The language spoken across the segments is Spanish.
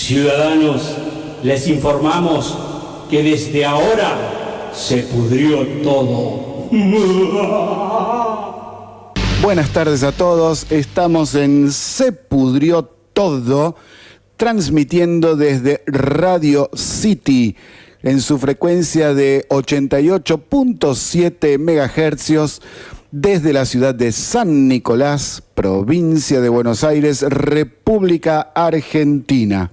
Ciudadanos, les informamos que desde ahora se pudrió todo. Buenas tardes a todos, estamos en Se Pudrió Todo, transmitiendo desde Radio City, en su frecuencia de 88.7 MHz, desde la ciudad de San Nicolás, provincia de Buenos Aires, República Argentina.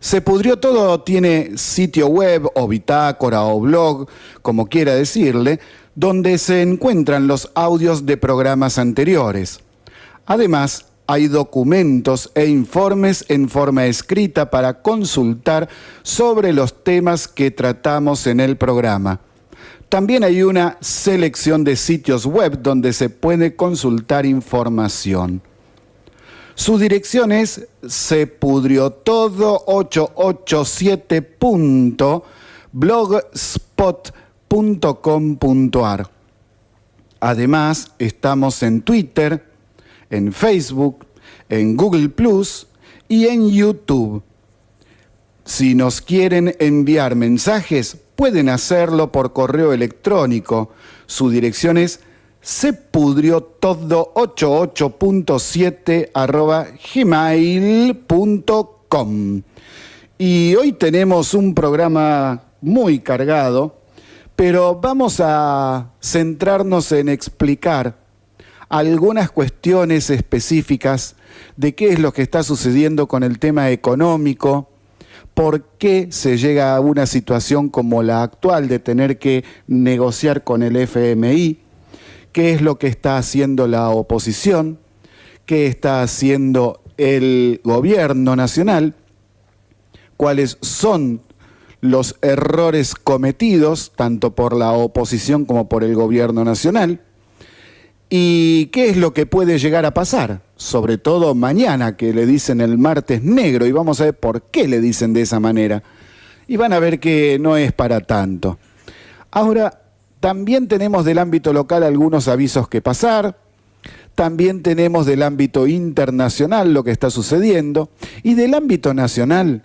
Se Pudrió Todo tiene sitio web o bitácora o blog, como quiera decirle, donde se encuentran los audios de programas anteriores. Además, hay documentos e informes en forma escrita para consultar sobre los temas que tratamos en el programa. También hay una selección de sitios web donde se puede consultar información. Su dirección es sepudriotodo887.blogspot.com.ar. Además, estamos en Twitter, en Facebook, en Google Plus y en YouTube. Si nos quieren enviar mensajes, pueden hacerlo por correo electrónico. Su dirección es sepudriotodo887@gmail.com. Y hoy tenemos un programa muy cargado, pero vamos a centrarnos en explicar algunas cuestiones específicas de qué es lo que está sucediendo con el tema económico, por qué se llega a una situación como la actual de tener que negociar con el FMI, qué es lo que está haciendo la oposición, qué está haciendo el gobierno nacional, cuáles son los errores cometidos tanto por la oposición como por el gobierno nacional, y qué es lo que puede llegar a pasar, sobre todo mañana, que le dicen el martes negro, y vamos a ver por qué le dicen de esa manera. Y van a ver que no es para tanto. Ahora, también tenemos del ámbito local algunos avisos que pasar, también tenemos del ámbito internacional lo que está sucediendo, y del ámbito nacional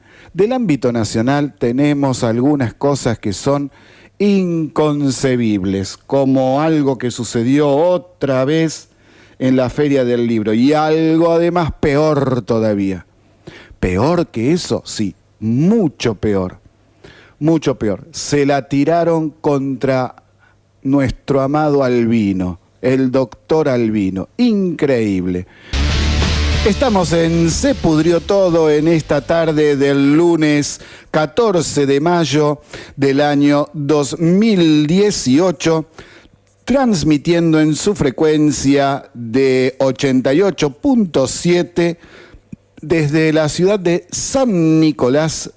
tenemos algunas cosas que son inconcebibles, como algo que sucedió otra vez en la Feria del Libro, y algo además peor todavía. ¿Peor que eso? Sí, mucho peor, mucho peor. Se la tiraron contra nuestro amado Albino, el doctor Albino. Increíble. Estamos en Se Pudrió Todo en esta tarde del lunes 14 de mayo del año 2018, transmitiendo en su frecuencia de 88.7 desde la ciudad de San Nicolás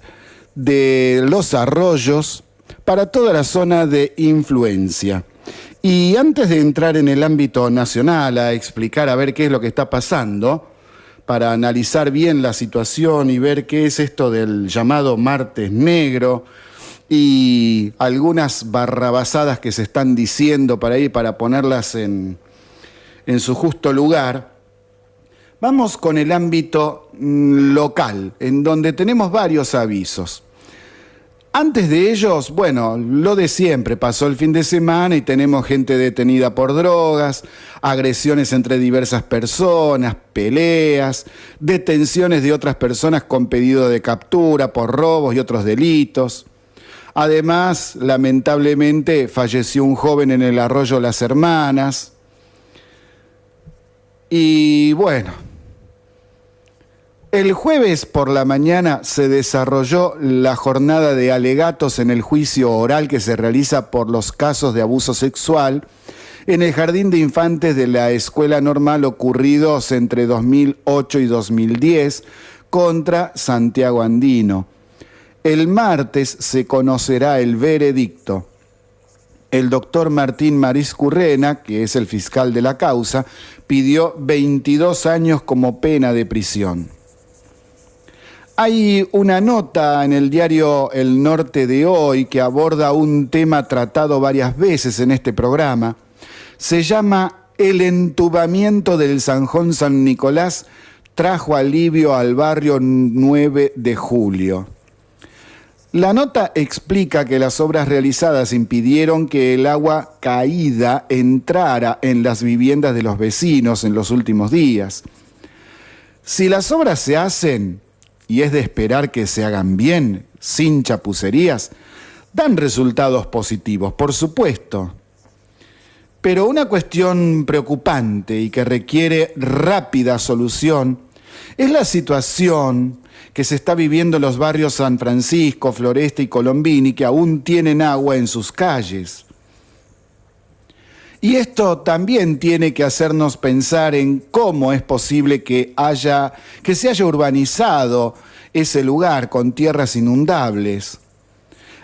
de los Arroyos para toda la zona de influencia. Y antes de entrar en el ámbito nacional a explicar a ver qué es lo que está pasando, para analizar bien la situación y ver qué es esto del llamado martes negro y algunas barrabasadas que se están diciendo para ahí, para ponerlas en su justo lugar, vamos con el ámbito local, en donde tenemos varios avisos. Antes de ellos, bueno, lo de siempre, pasó el fin de semana y tenemos gente detenida por drogas, agresiones entre diversas personas, peleas, detenciones de otras personas con pedido de captura por robos y otros delitos. Además, lamentablemente, falleció un joven en el arroyo Las Hermanas. Y bueno, el jueves por la mañana se desarrolló la jornada de alegatos en el juicio oral que se realiza por los casos de abuso sexual en el Jardín de Infantes de la Escuela Normal ocurridos entre 2008 y 2010 contra Santiago Andino. El martes se conocerá el veredicto. El doctor Martín Mariscurrena, que es el fiscal de la causa, pidió 22 años como pena de prisión. Hay una nota en el diario El Norte de hoy que aborda un tema tratado varias veces en este programa. Se llama El entubamiento del Zanjón San Nicolás trajo alivio al barrio 9 de julio. La nota explica que las obras realizadas impidieron que el agua caída entrara en las viviendas de los vecinos en los últimos días. Si las obras se hacen, y es de esperar que se hagan bien, sin chapucerías, dan resultados positivos, por supuesto. Pero una cuestión preocupante y que requiere rápida solución es la situación que se está viviendo en los barrios San Francisco, Floresta y Colombini, que aún tienen agua en sus calles. Y esto también tiene que hacernos pensar en cómo es posible que se haya urbanizado ese lugar con tierras inundables.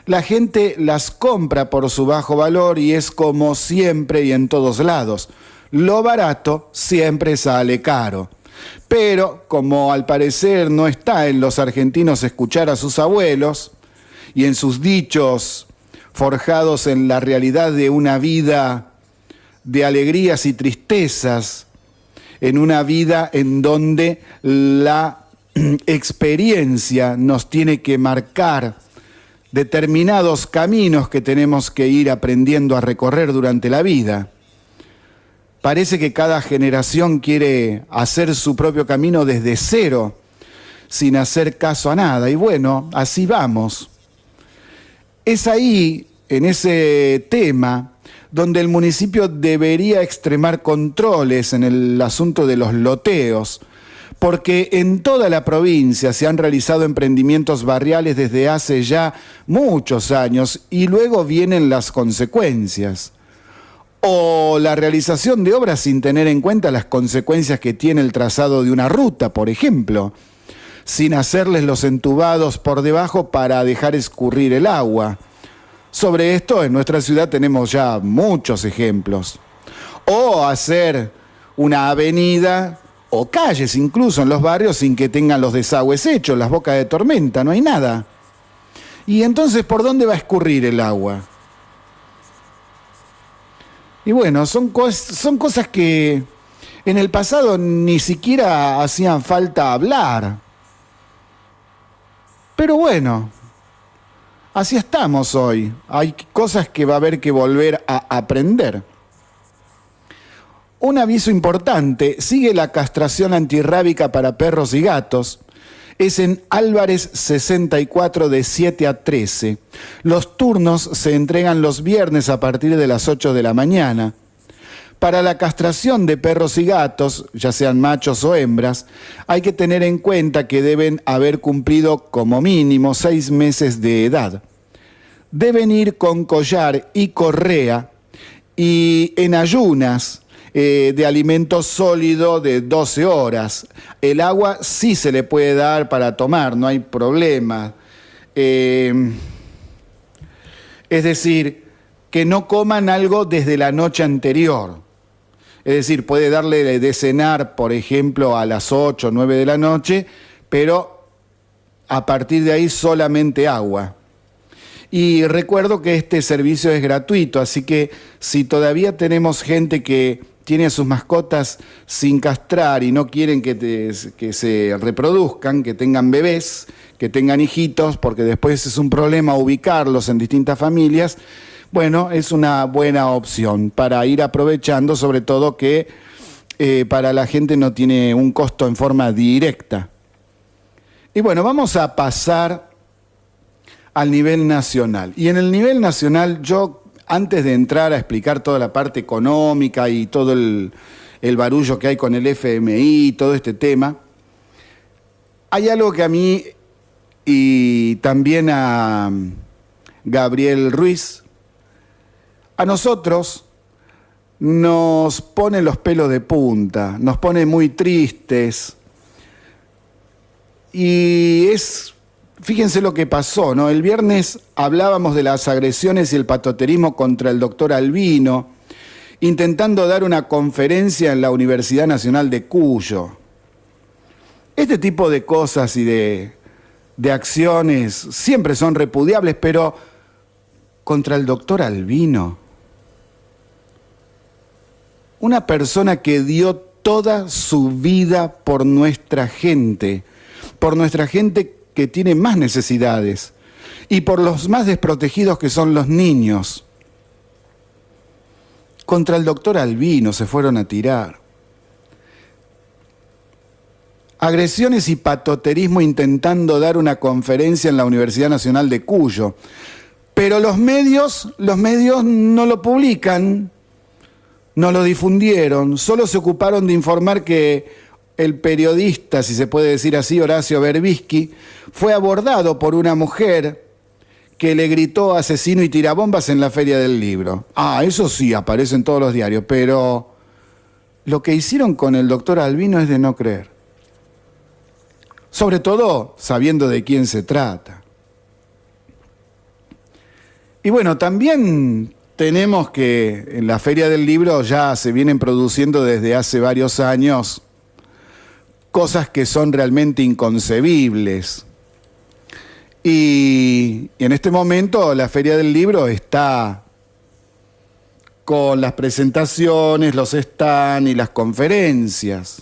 La gente las compra por su bajo valor y es como siempre y en todos lados. Lo barato siempre sale caro. Pero como al parecer no está en los argentinos escuchar a sus abuelos y en sus dichos forjados en la realidad de una vida de alegrías y tristezas, en una vida en donde la experiencia nos tiene que marcar determinados caminos que tenemos que ir aprendiendo a recorrer durante la vida. Parece que cada generación quiere hacer su propio camino desde cero, sin hacer caso a nada. Y bueno, así vamos. Es ahí, en ese tema, donde el municipio debería extremar controles en el asunto de los loteos, porque en toda la provincia se han realizado emprendimientos barriales desde hace ya muchos años y luego vienen las consecuencias. O la realización de obras sin tener en cuenta las consecuencias que tiene el trazado de una ruta, por ejemplo, sin hacerles los entubados por debajo para dejar escurrir el agua. Sobre esto en nuestra ciudad tenemos ya muchos ejemplos. O hacer una avenida o calles incluso en los barrios sin que tengan los desagües hechos, las bocas de tormenta, no hay nada. Y entonces, ¿por dónde va a escurrir el agua? Y bueno, son cosas que en el pasado ni siquiera hacían falta hablar. Pero bueno, así estamos hoy. Hay cosas que va a haber que volver a aprender. Un aviso importante, sigue la castración antirrábica para perros y gatos. Es en Álvarez 64 de 7 a 13. Los turnos se entregan los viernes a partir de las 8 de la mañana. Para la castración de perros y gatos, ya sean machos o hembras, hay que tener en cuenta que deben haber cumplido como mínimo 6 meses de edad. Deben ir con collar y correa y en ayunas de alimento sólido de 12 horas. El agua sí se le puede dar para tomar, no hay problema. Es decir, que no coman algo desde la noche anterior. Es decir, puede darle de cenar, por ejemplo, a las 8 o 9 de la noche, pero a partir de ahí solamente agua. Y recuerdo que este servicio es gratuito, así que si todavía tenemos gente que tiene a sus mascotas sin castrar y no quieren que se reproduzcan, que tengan bebés, que tengan hijitos, porque después es un problema ubicarlos en distintas familias, bueno, es una buena opción para ir aprovechando, sobre todo que para la gente no tiene un costo en forma directa. Y bueno, vamos a pasar al nivel nacional. Y en el nivel nacional yo, antes de entrar a explicar toda la parte económica y todo el barullo que hay con el FMI, todo este tema, hay algo que a mí y también a Gabriel Ruiz, a nosotros nos pone los pelos de punta, nos pone muy tristes. Y fíjense lo que pasó, ¿no? El viernes hablábamos de las agresiones y el patoterismo contra el doctor Albino, intentando dar una conferencia en la Universidad Nacional de Cuyo. Este tipo de cosas y de acciones siempre son repudiables, pero contra el doctor Albino, una persona que dio toda su vida por nuestra gente que tiene más necesidades y por los más desprotegidos que son los niños. Contra el doctor Albino se fueron a tirar. Agresiones y patoterismo intentando dar una conferencia en la Universidad Nacional de Cuyo. Pero los medios no lo publican, no lo difundieron, solo se ocuparon de informar que el periodista, si se puede decir así, Horacio Berbisky, fue abordado por una mujer que le gritó asesino y tirabombas en la Feria del Libro. Eso sí, aparece en todos los diarios, pero lo que hicieron con el doctor Albino es de no creer. Sobre todo sabiendo de quién se trata. Y bueno, también tenemos que en la Feria del Libro ya se vienen produciendo desde hace varios años cosas que son realmente inconcebibles. Y en este momento la Feria del Libro está con las presentaciones, los stands y las conferencias.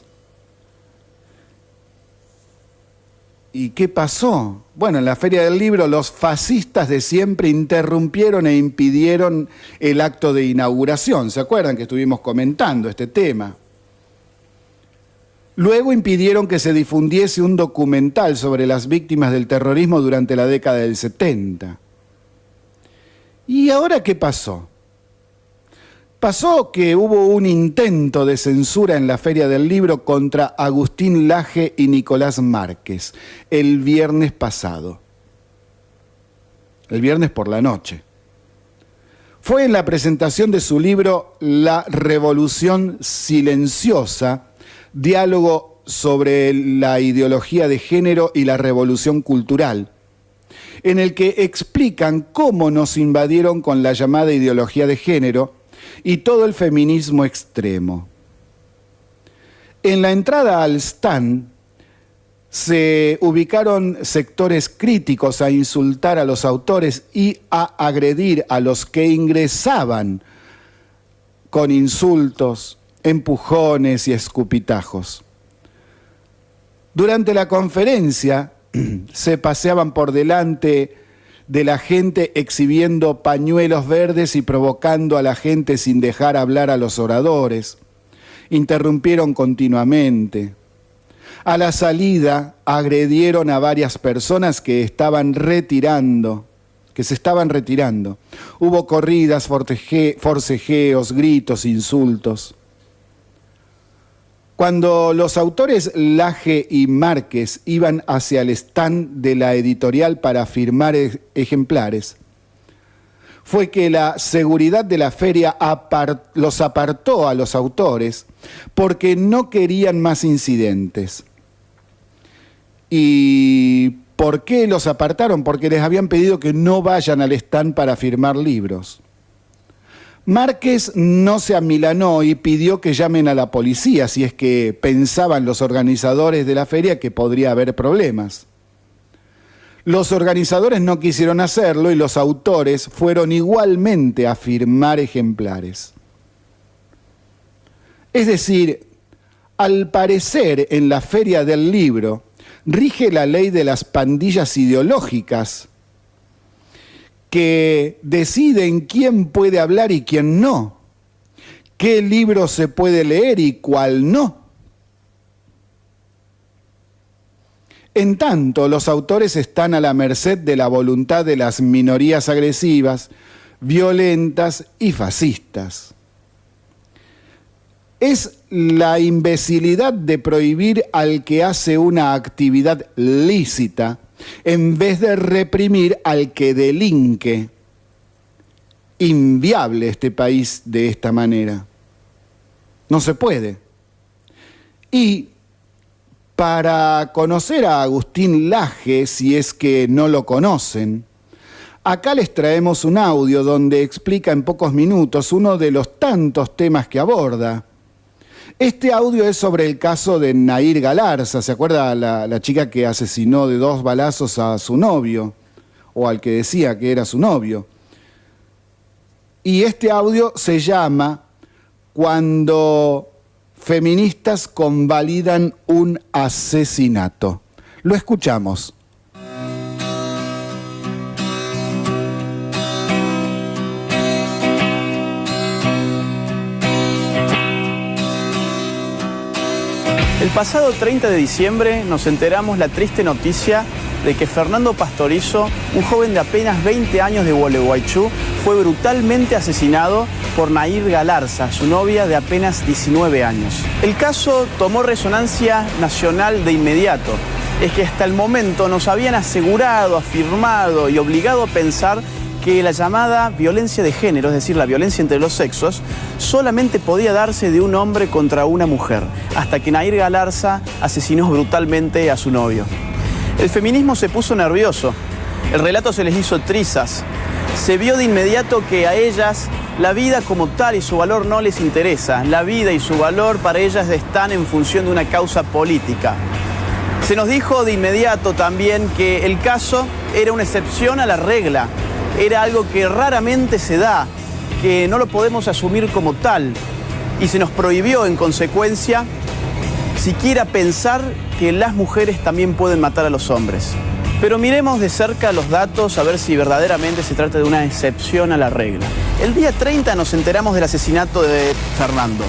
¿Y qué pasó? Bueno, en la Feria del Libro los fascistas de siempre interrumpieron e impidieron el acto de inauguración. ¿Se acuerdan que estuvimos comentando este tema? Luego impidieron que se difundiese un documental sobre las víctimas del terrorismo durante la década del 70. ¿Y ahora qué pasó? Pasó que hubo un intento de censura en la Feria del Libro contra Agustín Laje y Nicolás Márquez el viernes pasado. El viernes por la noche. Fue en la presentación de su libro La Revolución Silenciosa, diálogo sobre la ideología de género y la revolución cultural, en el que explican cómo nos invadieron con la llamada ideología de género y todo el feminismo extremo. En la entrada al stand se ubicaron sectores críticos a insultar a los autores y a agredir a los que ingresaban con insultos, empujones y escupitajos. Durante la conferencia se paseaban por delante de la gente exhibiendo pañuelos verdes y provocando a la gente sin dejar hablar a los oradores. Interrumpieron continuamente. A la salida agredieron a varias personas que se estaban retirando. Hubo corridas, forcejeos, gritos, insultos. Cuando los autores Laje y Márquez iban hacia el stand de la editorial para firmar ejemplares, fue que la seguridad de la feria los apartó a los autores porque no querían más incidentes. ¿Y por qué los apartaron? Porque les habían pedido que no vayan al stand para firmar libros. Márquez no se amilanó y pidió que llamen a la policía si es que pensaban los organizadores de la feria que podría haber problemas. Los organizadores no quisieron hacerlo y los autores fueron igualmente a firmar ejemplares. Es decir, al parecer en la Feria del Libro rige la ley de las pandillas ideológicas que deciden quién puede hablar y quién no, qué libro se puede leer y cuál no. En tanto, los autores están a la merced de la voluntad de las minorías agresivas, violentas y fascistas. Es la imbecilidad de prohibir al que hace una actividad lícita en vez de reprimir al que delinque. Inviable este país de esta manera. No se puede. Y para conocer a Agustín Laje, si es que no lo conocen, acá les traemos un audio donde explica en pocos minutos uno de los tantos temas que aborda. Este audio es sobre el caso de Nair Galarza. ¿Se acuerda la chica que asesinó de 2 balazos a su novio? O al que decía que era su novio. Y este audio se llama Cuando feministas convalidan un asesinato. Lo escuchamos. El pasado 30 de diciembre nos enteramos la triste noticia de que Fernando Pastorizo, un joven de apenas 20 años de Gualeguaychú, fue brutalmente asesinado por Nair Galarza, su novia de apenas 19 años. El caso tomó resonancia nacional de inmediato. Es que hasta el momento nos habían asegurado, afirmado y obligado a pensar que la llamada violencia de género, es decir, la violencia entre los sexos, solamente podía darse de un hombre contra una mujer, hasta que Nair Galarza asesinó brutalmente a su novio. El feminismo se puso nervioso, el relato se les hizo trizas, se vio de inmediato que a ellas la vida como tal y su valor no les interesa, la vida y su valor para ellas están en función de una causa política. Se nos dijo de inmediato también que el caso era una excepción a la regla, era algo que raramente se da, que no lo podemos asumir como tal, y se nos prohibió en consecuencia siquiera pensar que las mujeres también pueden matar a los hombres. Pero miremos de cerca los datos a ver si verdaderamente se trata de una excepción a la regla. El día 30 nos enteramos del asesinato de Fernando.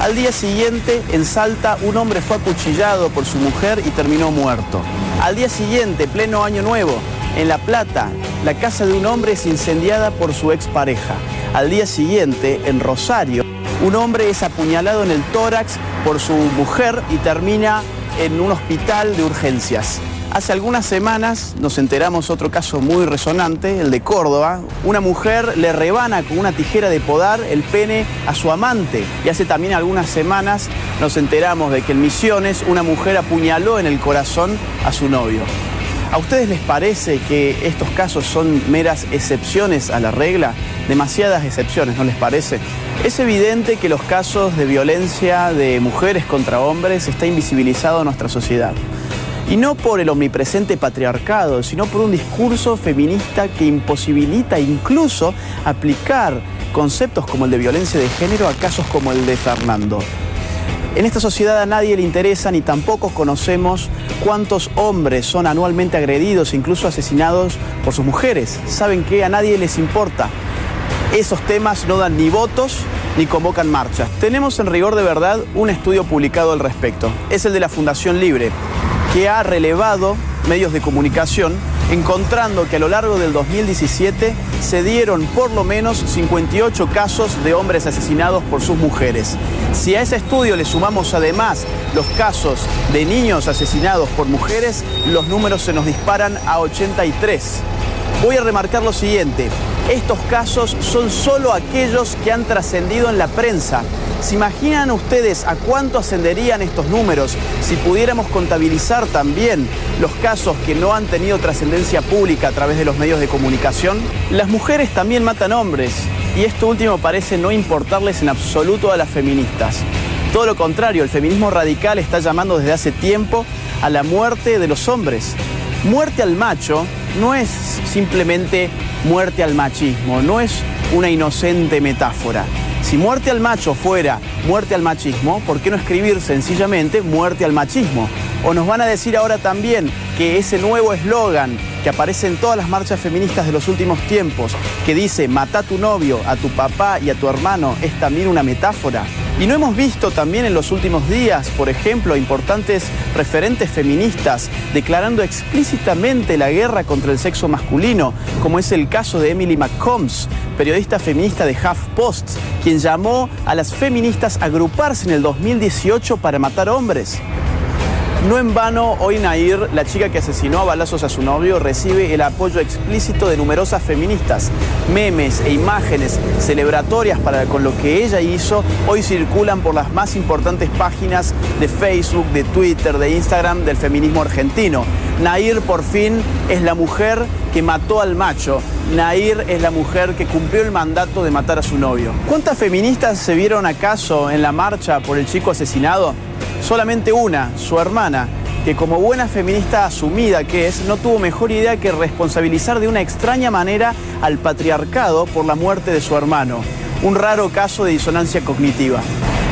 Al día siguiente, en Salta, un hombre fue acuchillado por su mujer y terminó muerto. Al día siguiente, pleno año nuevo, en La Plata, la casa de un hombre es incendiada por su expareja. Al día siguiente, en Rosario, un hombre es apuñalado en el tórax por su mujer y termina en un hospital de urgencias. Hace algunas semanas nos enteramos otro caso muy resonante, el de Córdoba. Una mujer le rebana con una tijera de podar el pene a su amante. Y hace también algunas semanas nos enteramos de que en Misiones una mujer apuñaló en el corazón a su novio. ¿A ustedes les parece que estos casos son meras excepciones a la regla? Demasiadas excepciones, ¿no les parece? Es evidente que los casos de violencia de mujeres contra hombres está invisibilizado en nuestra sociedad. Y no por el omnipresente patriarcado, sino por un discurso feminista que imposibilita incluso aplicar conceptos como el de violencia de género a casos como el de Fernando. En esta sociedad a nadie le interesa ni tampoco conocemos cuántos hombres son anualmente agredidos e incluso asesinados por sus mujeres. ¿Saben qué? A nadie les importa. Esos temas no dan ni votos ni convocan marchas. Tenemos en Rigor de Verdad un estudio publicado al respecto. Es el de la Fundación Libre, que ha relevado medios de comunicación, encontrando que a lo largo del 2017 se dieron por lo menos 58 casos de hombres asesinados por sus mujeres. Si a ese estudio le sumamos además los casos de niños asesinados por mujeres, los números se nos disparan a 83. Voy a remarcar lo siguiente: estos casos son solo aquellos que han trascendido en la prensa. ¿Se imaginan ustedes a cuánto ascenderían estos números si pudiéramos contabilizar también los casos que no han tenido trascendencia pública a través de los medios de comunicación? Las mujeres también matan hombres, y esto último parece no importarles en absoluto a las feministas. Todo lo contrario, el feminismo radical está llamando desde hace tiempo a la muerte de los hombres. Muerte al macho no es simplemente muerte al machismo, no es una inocente metáfora. Si muerte al macho fuera muerte al machismo, ¿por qué no escribir sencillamente muerte al machismo? O nos van a decir ahora también que ese nuevo eslogan que aparece en todas las marchas feministas de los últimos tiempos, que dice mata a tu novio, a tu papá y a tu hermano, es también una metáfora. Y no hemos visto también en los últimos días, por ejemplo, importantes referentes feministas declarando explícitamente la guerra contra el sexo masculino, como es el caso de Emily McCombs, periodista feminista de HuffPost, quien llamó a las feministas a agruparse en el 2018 para matar hombres. No en vano, hoy Nair, la chica que asesinó a balazos a su novio, recibe el apoyo explícito de numerosas feministas. Memes e imágenes celebratorias con lo que ella hizo hoy circulan por las más importantes páginas de Facebook, de Twitter, de Instagram del feminismo argentino. Nair por fin es la mujer que mató al macho. Nair es la mujer que cumplió el mandato de matar a su novio. ¿Cuántas feministas se vieron acaso en la marcha por el chico asesinado? Solamente una, su hermana, que como buena feminista asumida que es, no tuvo mejor idea que responsabilizar de una extraña manera al patriarcado por la muerte de su hermano. Un raro caso de disonancia cognitiva.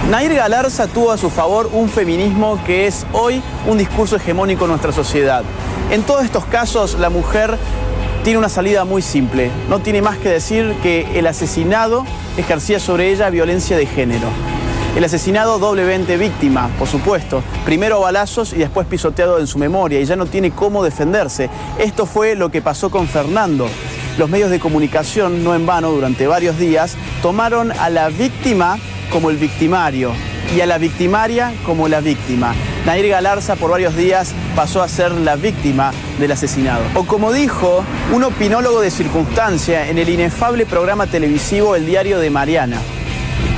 Nair Galarza tuvo a su favor un feminismo que es hoy un discurso hegemónico en nuestra sociedad. En todos estos casos, la mujer tiene una salida muy simple. No tiene más que decir que el asesinado ejercía sobre ella violencia de género. El asesinado doblemente víctima, por supuesto. Primero a balazos y después pisoteado en su memoria y ya no tiene cómo defenderse. Esto fue lo que pasó con Fernando. Los medios de comunicación, no en vano, durante varios días, tomaron a la víctima como el victimario y a la victimaria como la víctima. Nair Galarza por varios días pasó a ser la víctima del asesinado. O como dijo un opinólogo de circunstancia en el inefable programa televisivo El Diario de Mariana,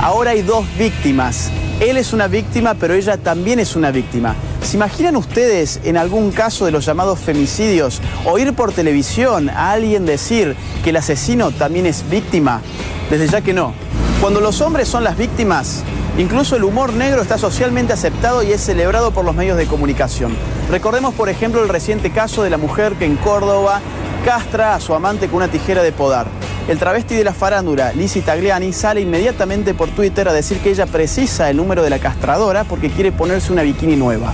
ahora hay dos víctimas. Él es una víctima, pero ella también es una víctima. ¿Se imaginan ustedes en algún caso de los llamados femicidios oír por televisión a alguien decir que el asesino también es víctima? Desde ya que no. Cuando los hombres son las víctimas, incluso el humor negro está socialmente aceptado y es celebrado por los medios de comunicación. Recordemos, por ejemplo, el reciente caso de la mujer que en Córdoba castra a su amante con una tijera de podar. El travesti de la farándula, Lizzy Tagliani, sale inmediatamente por Twitter a decir que ella precisa el número de la castradora porque quiere ponerse una bikini nueva.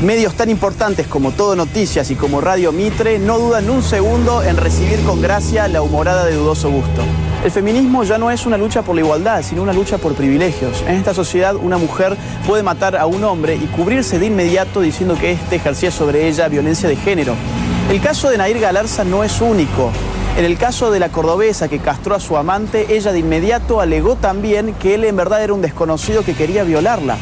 Medios tan importantes como Todo Noticias y como Radio Mitre no dudan un segundo en recibir con gracia la humorada de dudoso gusto. El feminismo ya no es una lucha por la igualdad, sino una lucha por privilegios. En esta sociedad, una mujer puede matar a un hombre y cubrirse de inmediato diciendo que éste ejercía sobre ella violencia de género. El caso de Nair Galarza no es único. En el caso de la cordobesa que castró a su amante, ella de inmediato alegó también que él en verdad era un desconocido que quería violarla.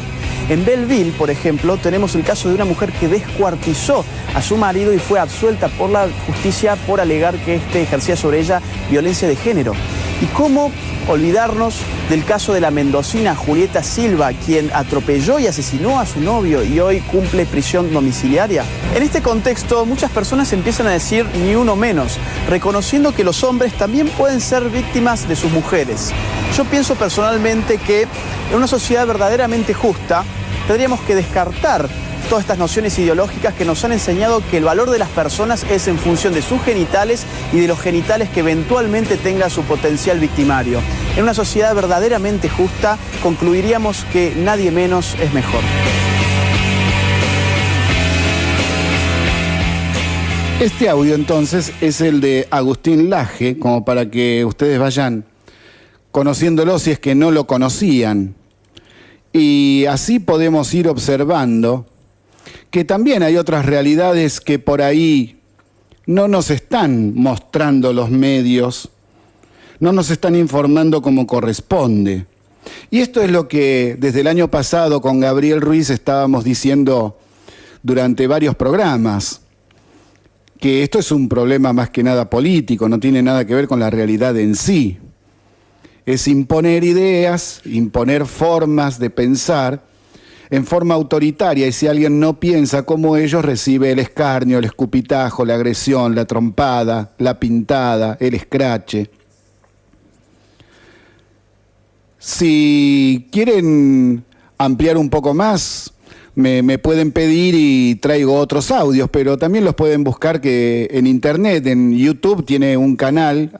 En Belleville, por ejemplo, tenemos el caso de una mujer que descuartizó a su marido y fue absuelta por la justicia por alegar que éste ejercía sobre ella violencia de género. ¿Y cómo olvidarnos del caso de la mendocina Julieta Silva, quien atropelló y asesinó a su novio y hoy cumple prisión domiciliaria? En este contexto, muchas personas empiezan a decir ni uno menos, reconociendo que los hombres también pueden ser víctimas de sus mujeres. Yo pienso personalmente que en una sociedad verdaderamente justa tendríamos que descartar todas estas nociones ideológicas que nos han enseñado que el valor de las personas es en función de sus genitales y de los genitales que eventualmente tenga su potencial victimario. En una sociedad verdaderamente justa, concluiríamos que nadie menos es mejor. Este audio entonces es el de Agustín Laje, como para que ustedes vayan conociéndolo si es que no lo conocían. Y así podemos ir observando que también hay otras realidades que por ahí no nos están mostrando los medios, no nos están informando como corresponde. Y esto es lo que desde el año pasado con Gabriel Ruiz estábamos diciendo durante varios programas, que esto es un problema más que nada político, no tiene nada que ver con la realidad en sí. Es imponer ideas, imponer formas de pensar en forma autoritaria, y si alguien no piensa como ellos, recibe el escarnio, el escupitajo, la agresión, la trompada, la pintada, el escrache. Si quieren ampliar un poco más, me pueden pedir y traigo otros audios, pero también los pueden buscar que en internet, en YouTube tiene un canal,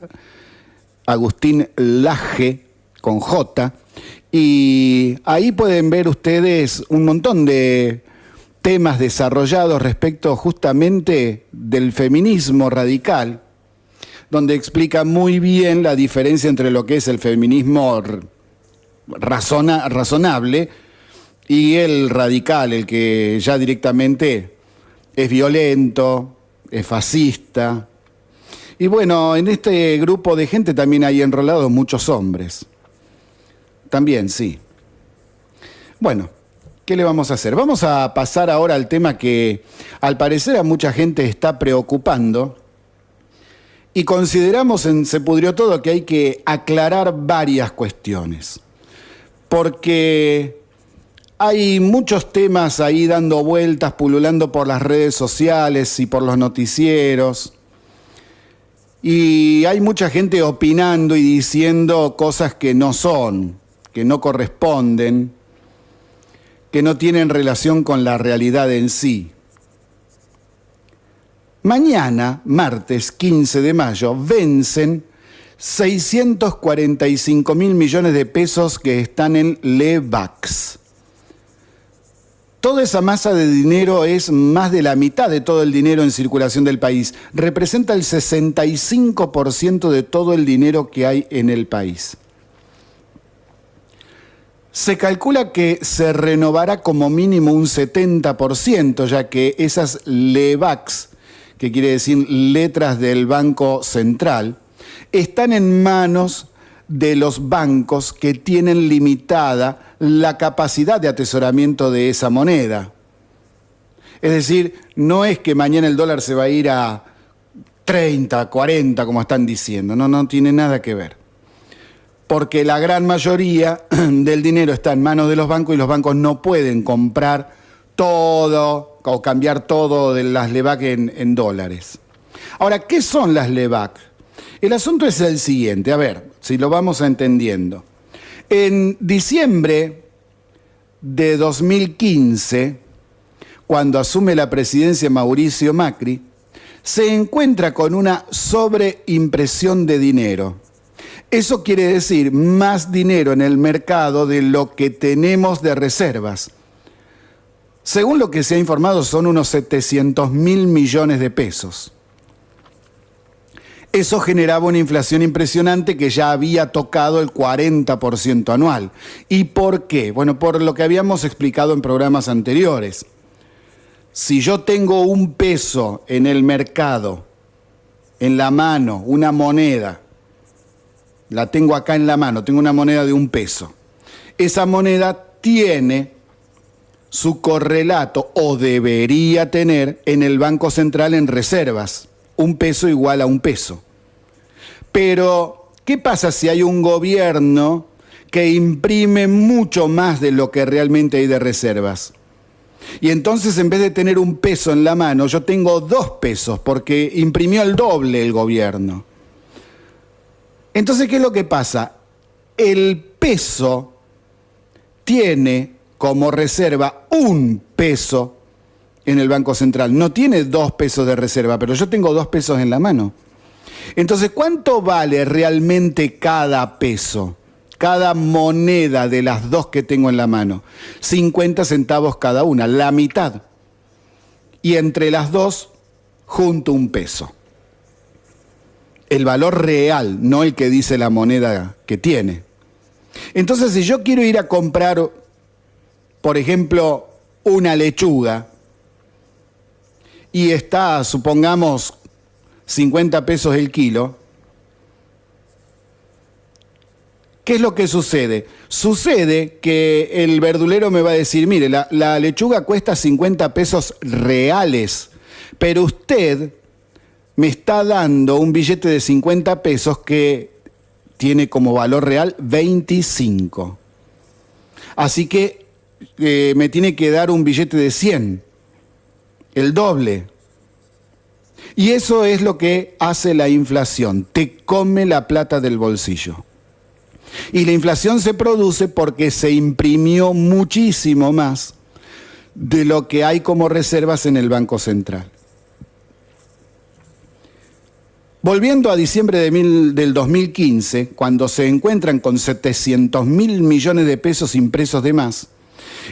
Agustín Laje, con J, y ahí pueden ver ustedes un montón de temas desarrollados respecto justamente del feminismo radical, donde explica muy bien la diferencia entre lo que es el feminismo razonable y el radical, el que ya directamente es violento, es fascista. Y bueno, en este grupo de gente también hay enrolados muchos hombres. También, sí. Bueno, ¿qué le vamos a hacer? Vamos a pasar ahora al tema que al parecer a mucha gente está preocupando y consideramos en Se Pudrió Todo que hay que aclarar varias cuestiones. Porque hay muchos temas ahí dando vueltas, pululando por las redes sociales y por los noticieros. Y hay mucha gente opinando y diciendo cosas que no son, que no corresponden, que no tienen relación con la realidad en sí. Mañana, martes 15 de mayo, vencen 645.000 millones de pesos que están en LEVAX. Toda esa masa de dinero es más de la mitad de todo el dinero en circulación del país. Representa el 65% de todo el dinero que hay en el país. Se calcula que se renovará como mínimo un 70%, ya que esas LEVAX, que quiere decir letras del Banco Central, están en manos de los bancos que tienen limitada la capacidad de atesoramiento de esa moneda. Es decir, no es que mañana el dólar se va a ir a 30, 40, como están diciendo. No tiene nada que ver. Porque la gran mayoría del dinero está en manos de los bancos y los bancos no pueden comprar todo o cambiar todo de las LEVAC en dólares. Ahora, ¿qué son las LEVAC? El asunto es el siguiente, a ver, si lo vamos entendiendo. En diciembre de 2015, cuando asume la presidencia Mauricio Macri, se encuentra con una sobreimpresión de dinero. Eso quiere decir más dinero en el mercado de lo que tenemos de reservas. Según lo que se ha informado, son unos 700.000 millones de pesos. Eso generaba una inflación impresionante que ya había tocado el 40% anual. ¿Y por qué? Bueno, por lo que habíamos explicado en programas anteriores. Si yo tengo un peso en el mercado, en la mano, una moneda, la tengo acá en la mano, tengo una moneda de un peso. Esa moneda tiene su correlato, o debería tener, en el Banco Central en reservas. Un peso igual a un peso. Pero, ¿qué pasa si hay un gobierno que imprime mucho más de lo que realmente hay de reservas? Y entonces, en vez de tener un peso en la mano, yo tengo 2 pesos, porque imprimió el doble el gobierno. Entonces, ¿qué es lo que pasa? El peso tiene como reserva 1 peso en el Banco Central. No tiene 2 pesos de reserva, pero yo tengo 2 pesos en la mano. Entonces, ¿cuánto vale realmente cada peso? Cada moneda de las 2 que tengo en la mano. 50 centavos cada una, la mitad. Y entre las 2, junto 1 peso. El valor real, no el que dice la moneda que tiene. Entonces, si yo quiero ir a comprar, por ejemplo, una lechuga, y está, supongamos, 50 pesos el kilo, ¿qué es lo que sucede? Sucede que el verdulero me va a decir, mire, la lechuga cuesta 50 pesos reales, pero usted me está dando un billete de 50 pesos que tiene como valor real 25. Así que me tiene que dar un billete de 100, el doble. Y eso es lo que hace la inflación, te come la plata del bolsillo. Y la inflación se produce porque se imprimió muchísimo más de lo que hay como reservas en el Banco Central. Volviendo a diciembre del 2015, cuando se encuentran con 700.000 millones de pesos impresos de más,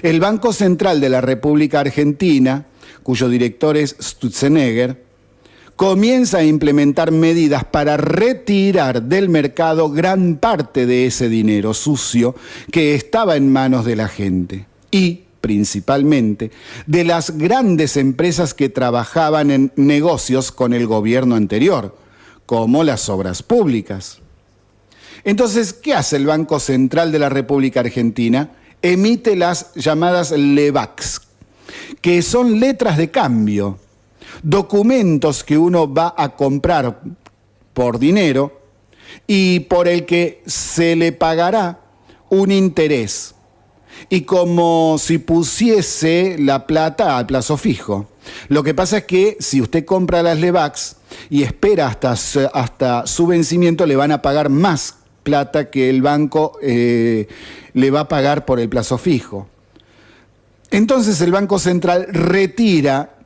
el Banco Central de la República Argentina, cuyo director es Sturzenegger, comienza a implementar medidas para retirar del mercado gran parte de ese dinero sucio que estaba en manos de la gente y, principalmente, de las grandes empresas que trabajaban en negocios con el gobierno anterior, como las obras públicas. Entonces, ¿qué hace el Banco Central de la República Argentina? Emite las llamadas LEVAX, que son letras de cambio, documentos que uno va a comprar por dinero y por el que se le pagará un interés. Y como si pusiese la plata a plazo fijo. Lo que pasa es que si usted compra las LEVAX y espera hasta su vencimiento, le van a pagar más plata que el banco le va a pagar por el plazo fijo. Entonces el Banco Central retira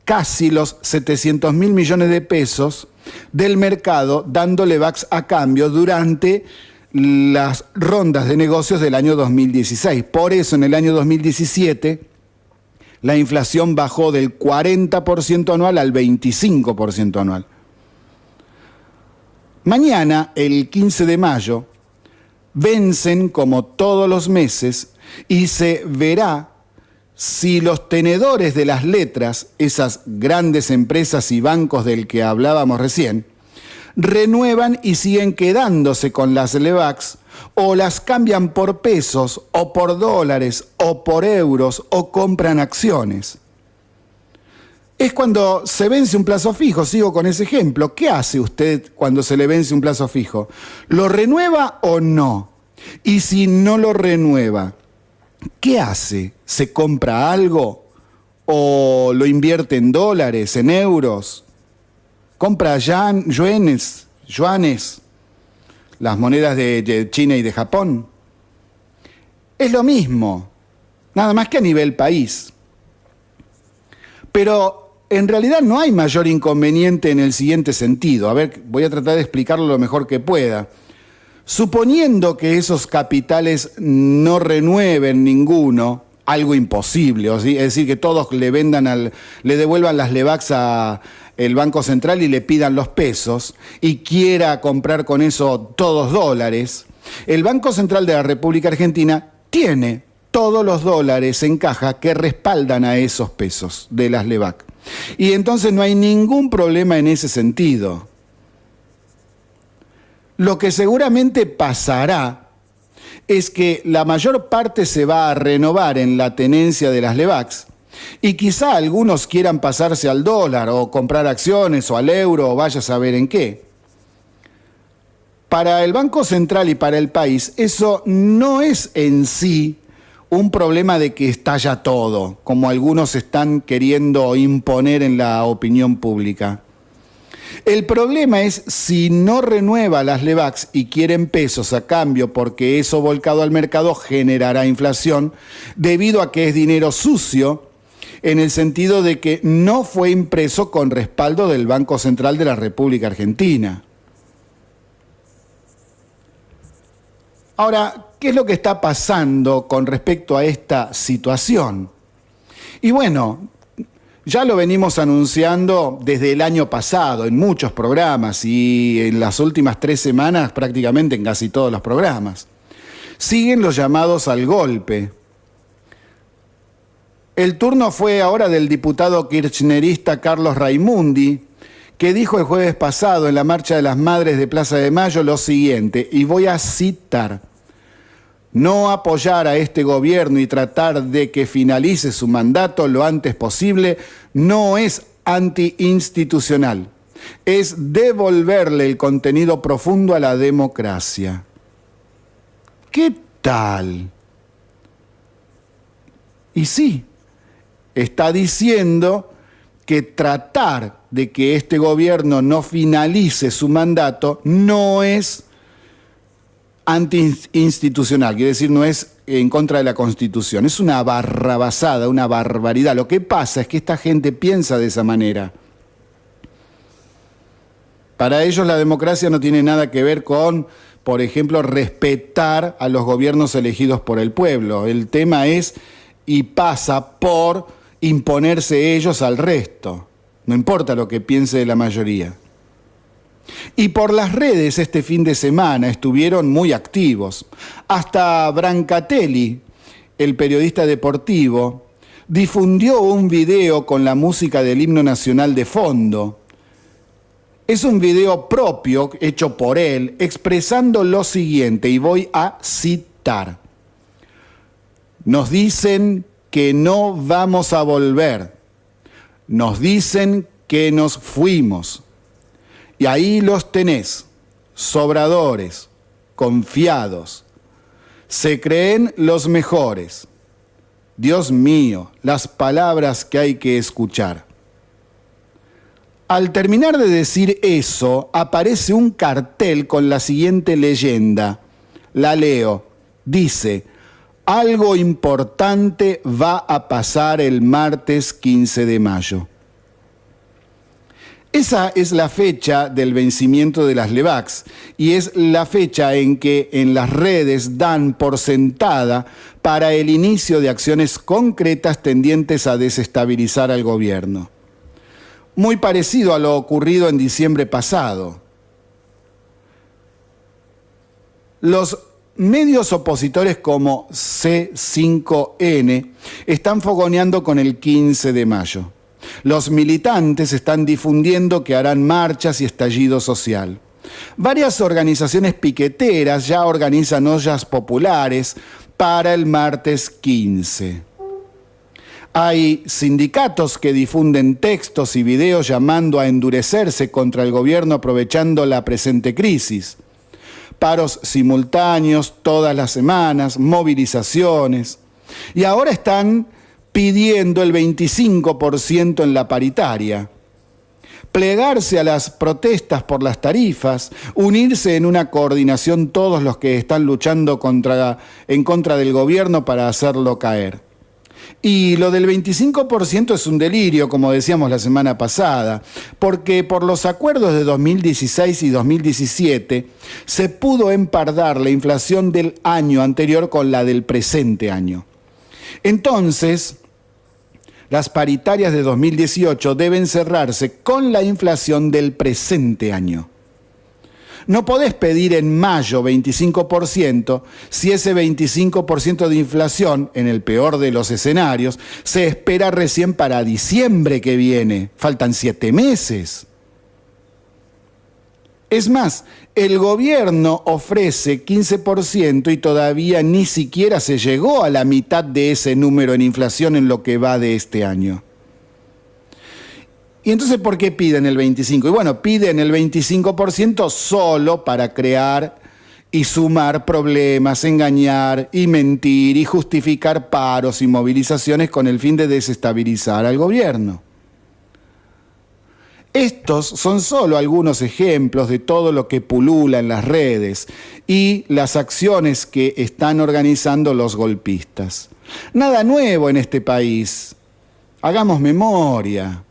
casi los 700.000 millones de pesos del mercado, dando Levax a cambio durante las rondas de negocios del año 2016. Por eso en el año 2017 la inflación bajó del 40% anual al 25% anual. Mañana, el 15 de mayo, vencen como todos los meses y se verá si los tenedores de las letras, esas grandes empresas y bancos del que hablábamos recién, renuevan y siguen quedándose con las Levax o las cambian por pesos o por dólares o por euros o compran acciones. Es cuando se vence un plazo fijo, sigo con ese ejemplo. ¿Qué hace usted cuando se le vence un plazo fijo? ¿Lo renueva o no? Y si no lo renueva, ¿qué hace? ¿Se compra algo? ¿O lo invierte en dólares, en euros? ¿Compra yuanes, las monedas de China y de Japón? Es lo mismo, nada más que a nivel país. Pero en realidad no hay mayor inconveniente en el siguiente sentido. A ver, voy a tratar de explicarlo lo mejor que pueda. Suponiendo que esos capitales no renueven ninguno, algo imposible, es decir, que todos le devuelvan las Levax a el Banco Central y le pidan los pesos y quiera comprar con eso todos dólares, el Banco Central de la República Argentina tiene todos los dólares en caja que respaldan a esos pesos de las Levax. Y entonces no hay ningún problema en ese sentido. Lo que seguramente pasará es que la mayor parte se va a renovar en la tenencia de las Levax y quizá algunos quieran pasarse al dólar o comprar acciones o al euro o vaya a saber en qué. Para el Banco Central y para el país eso no es en sí un problema de que estalla todo, como algunos están queriendo imponer en la opinión pública. El problema es si no renueva las Levax y quieren pesos a cambio porque eso volcado al mercado generará inflación debido a que es dinero sucio en el sentido de que no fue impreso con respaldo del Banco Central de la República Argentina. Ahora, ¿qué es lo que está pasando con respecto a esta situación? Y bueno, ya lo venimos anunciando desde el año pasado en muchos programas y en las últimas 3 semanas prácticamente en casi todos los programas. Siguen los llamados al golpe. El turno fue ahora del diputado kirchnerista Carlos Raimundi, que dijo el jueves pasado en la Marcha de las Madres de Plaza de Mayo lo siguiente, y voy a citar: no apoyar a este gobierno y tratar de que finalice su mandato lo antes posible no es antiinstitucional, es devolverle el contenido profundo a la democracia. ¿Qué tal? Y sí, está diciendo que tratar de que este gobierno no finalice su mandato no es antiinstitucional, quiere decir no es en contra de la Constitución, es una barrabasada, una barbaridad. Lo que pasa es que esta gente piensa de esa manera. Para ellos la democracia no tiene nada que ver con, por ejemplo, respetar a los gobiernos elegidos por el pueblo. El tema es y pasa por imponerse ellos al resto, no importa lo que piense la mayoría. Y por las redes este fin de semana estuvieron muy activos. Hasta Brancatelli, el periodista deportivo, difundió un video con la música del himno nacional de fondo. Es un video propio, hecho por él, expresando lo siguiente, y voy a citar. Nos dicen que no vamos a volver. Nos dicen que nos fuimos. Y ahí los tenés, sobradores, confiados. Se creen los mejores. Dios mío, las palabras que hay que escuchar. Al terminar de decir eso, aparece un cartel con la siguiente leyenda. La leo. Dice: algo importante va a pasar el martes 15 de mayo. Esa es la fecha del vencimiento de las LEVACs y es la fecha en que en las redes dan por sentada para el inicio de acciones concretas tendientes a desestabilizar al gobierno. Muy parecido a lo ocurrido en diciembre pasado. Los medios opositores como C5N están fogoneando con el 15 de mayo. Los militantes están difundiendo que harán marchas y estallido social. Varias organizaciones piqueteras ya organizan ollas populares para el martes 15. Hay sindicatos que difunden textos y videos llamando a endurecerse contra el gobierno aprovechando la presente crisis. Paros simultáneos todas las semanas, movilizaciones. Y ahora están pidiendo el 25% en la paritaria. Plegarse a las protestas por las tarifas, unirse en una coordinación todos los que están luchando en contra del gobierno para hacerlo caer. Y lo del 25% es un delirio, como decíamos la semana pasada, porque por los acuerdos de 2016 y 2017 se pudo empardar la inflación del año anterior con la del presente año. Entonces, las paritarias de 2018 deben cerrarse con la inflación del presente año. No podés pedir en mayo 25% si ese 25% de inflación, en el peor de los escenarios, se espera recién para diciembre que viene. Faltan 7 meses. Es más, el gobierno ofrece 15% y todavía ni siquiera se llegó a la mitad de ese número en inflación en lo que va de este año. Y entonces, ¿por qué piden el 25%? Y bueno, piden el 25% solo para crear y sumar problemas, engañar y mentir y justificar paros y movilizaciones con el fin de desestabilizar al gobierno. Estos son solo algunos ejemplos de todo lo que pulula en las redes y las acciones que están organizando los golpistas. Nada nuevo en este país. Hagamos memoria.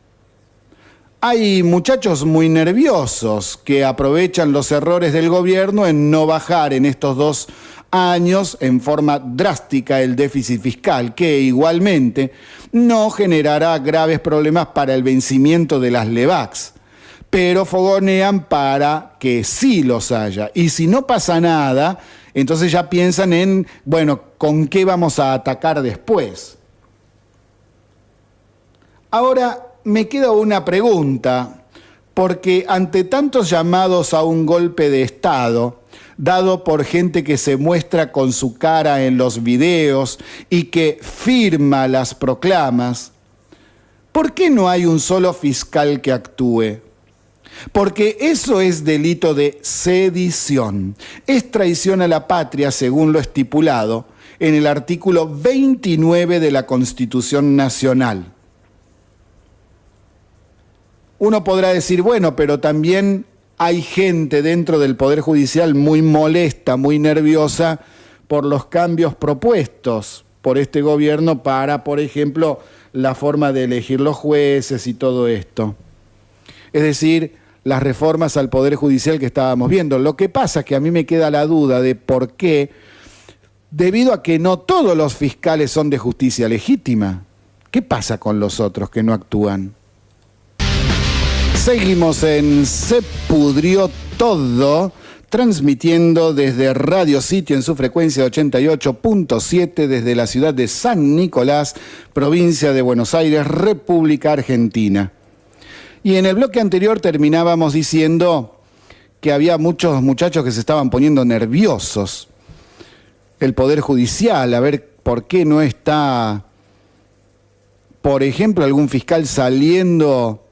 Hay muchachos muy nerviosos que aprovechan los errores del gobierno en no bajar en estos 2 años en forma drástica el déficit fiscal, que igualmente no generará graves problemas para el vencimiento de las LEVACs, pero fogonean para que sí los haya. Y si no pasa nada, entonces ya piensan en, bueno, ¿con qué vamos a atacar después? Ahora, me queda una pregunta, porque ante tantos llamados a un golpe de Estado, dado por gente que se muestra con su cara en los videos y que firma las proclamas, ¿por qué no hay un solo fiscal que actúe? Porque eso es delito de sedición, es traición a la patria según lo estipulado en el artículo 29 de la Constitución Nacional. Uno podrá decir, bueno, pero también hay gente dentro del Poder Judicial muy molesta, muy nerviosa por los cambios propuestos por este gobierno para, por ejemplo, la forma de elegir los jueces y todo esto. Es decir, las reformas al Poder Judicial que estábamos viendo. Lo que pasa es que a mí me queda la duda de por qué, debido a que no todos los fiscales son de justicia legítima. ¿Qué pasa con los otros que no actúan? Seguimos en Se Pudrió Todo, transmitiendo desde Radio Sitio en su frecuencia 88.7 desde la ciudad de San Nicolás, provincia de Buenos Aires, República Argentina. Y en el bloque anterior terminábamos diciendo que había muchos muchachos que se estaban poniendo nerviosos. El Poder Judicial, a ver por qué no está, por ejemplo, algún fiscal saliendo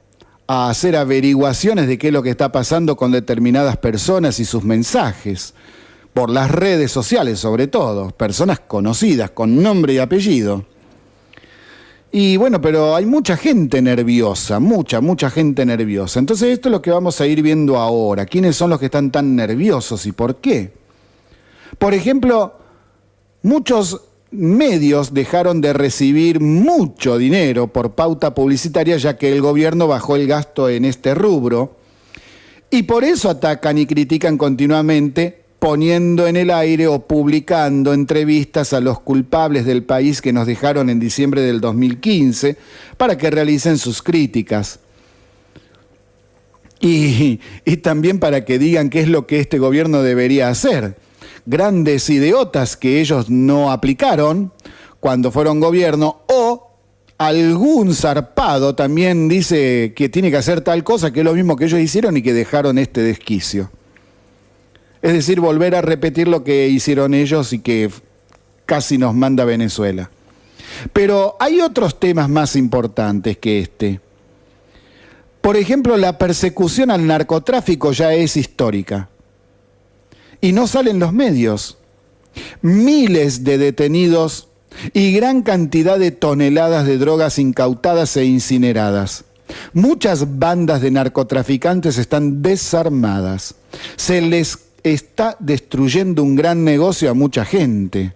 a hacer averiguaciones de qué es lo que está pasando con determinadas personas y sus mensajes, por las redes sociales sobre todo, personas conocidas con nombre y apellido. Y bueno, pero hay mucha gente nerviosa, mucha gente nerviosa. Entonces esto es lo que vamos a ir viendo ahora. ¿Quiénes son los que están tan nerviosos y por qué? Por ejemplo, muchos medios dejaron de recibir mucho dinero por pauta publicitaria, ya que el gobierno bajó el gasto en este rubro, y por eso atacan y critican continuamente, poniendo en el aire o publicando entrevistas a los culpables del país que nos dejaron en diciembre del 2015 para que realicen sus críticas. Y también para que digan qué es lo que este gobierno debería hacer. Grandes idiotas que ellos no aplicaron cuando fueron gobierno, o algún zarpado también dice que tiene que hacer tal cosa, que es lo mismo que ellos hicieron y que dejaron este desquicio. Es decir, volver a repetir lo que hicieron ellos y que casi nos manda Venezuela. Pero hay otros temas más importantes que este. Por ejemplo, la persecución al narcotráfico ya es histórica. Y no salen los medios. Miles de detenidos y gran cantidad de toneladas de drogas incautadas e incineradas. Muchas bandas de narcotraficantes están desarmadas. Se les está destruyendo un gran negocio a mucha gente.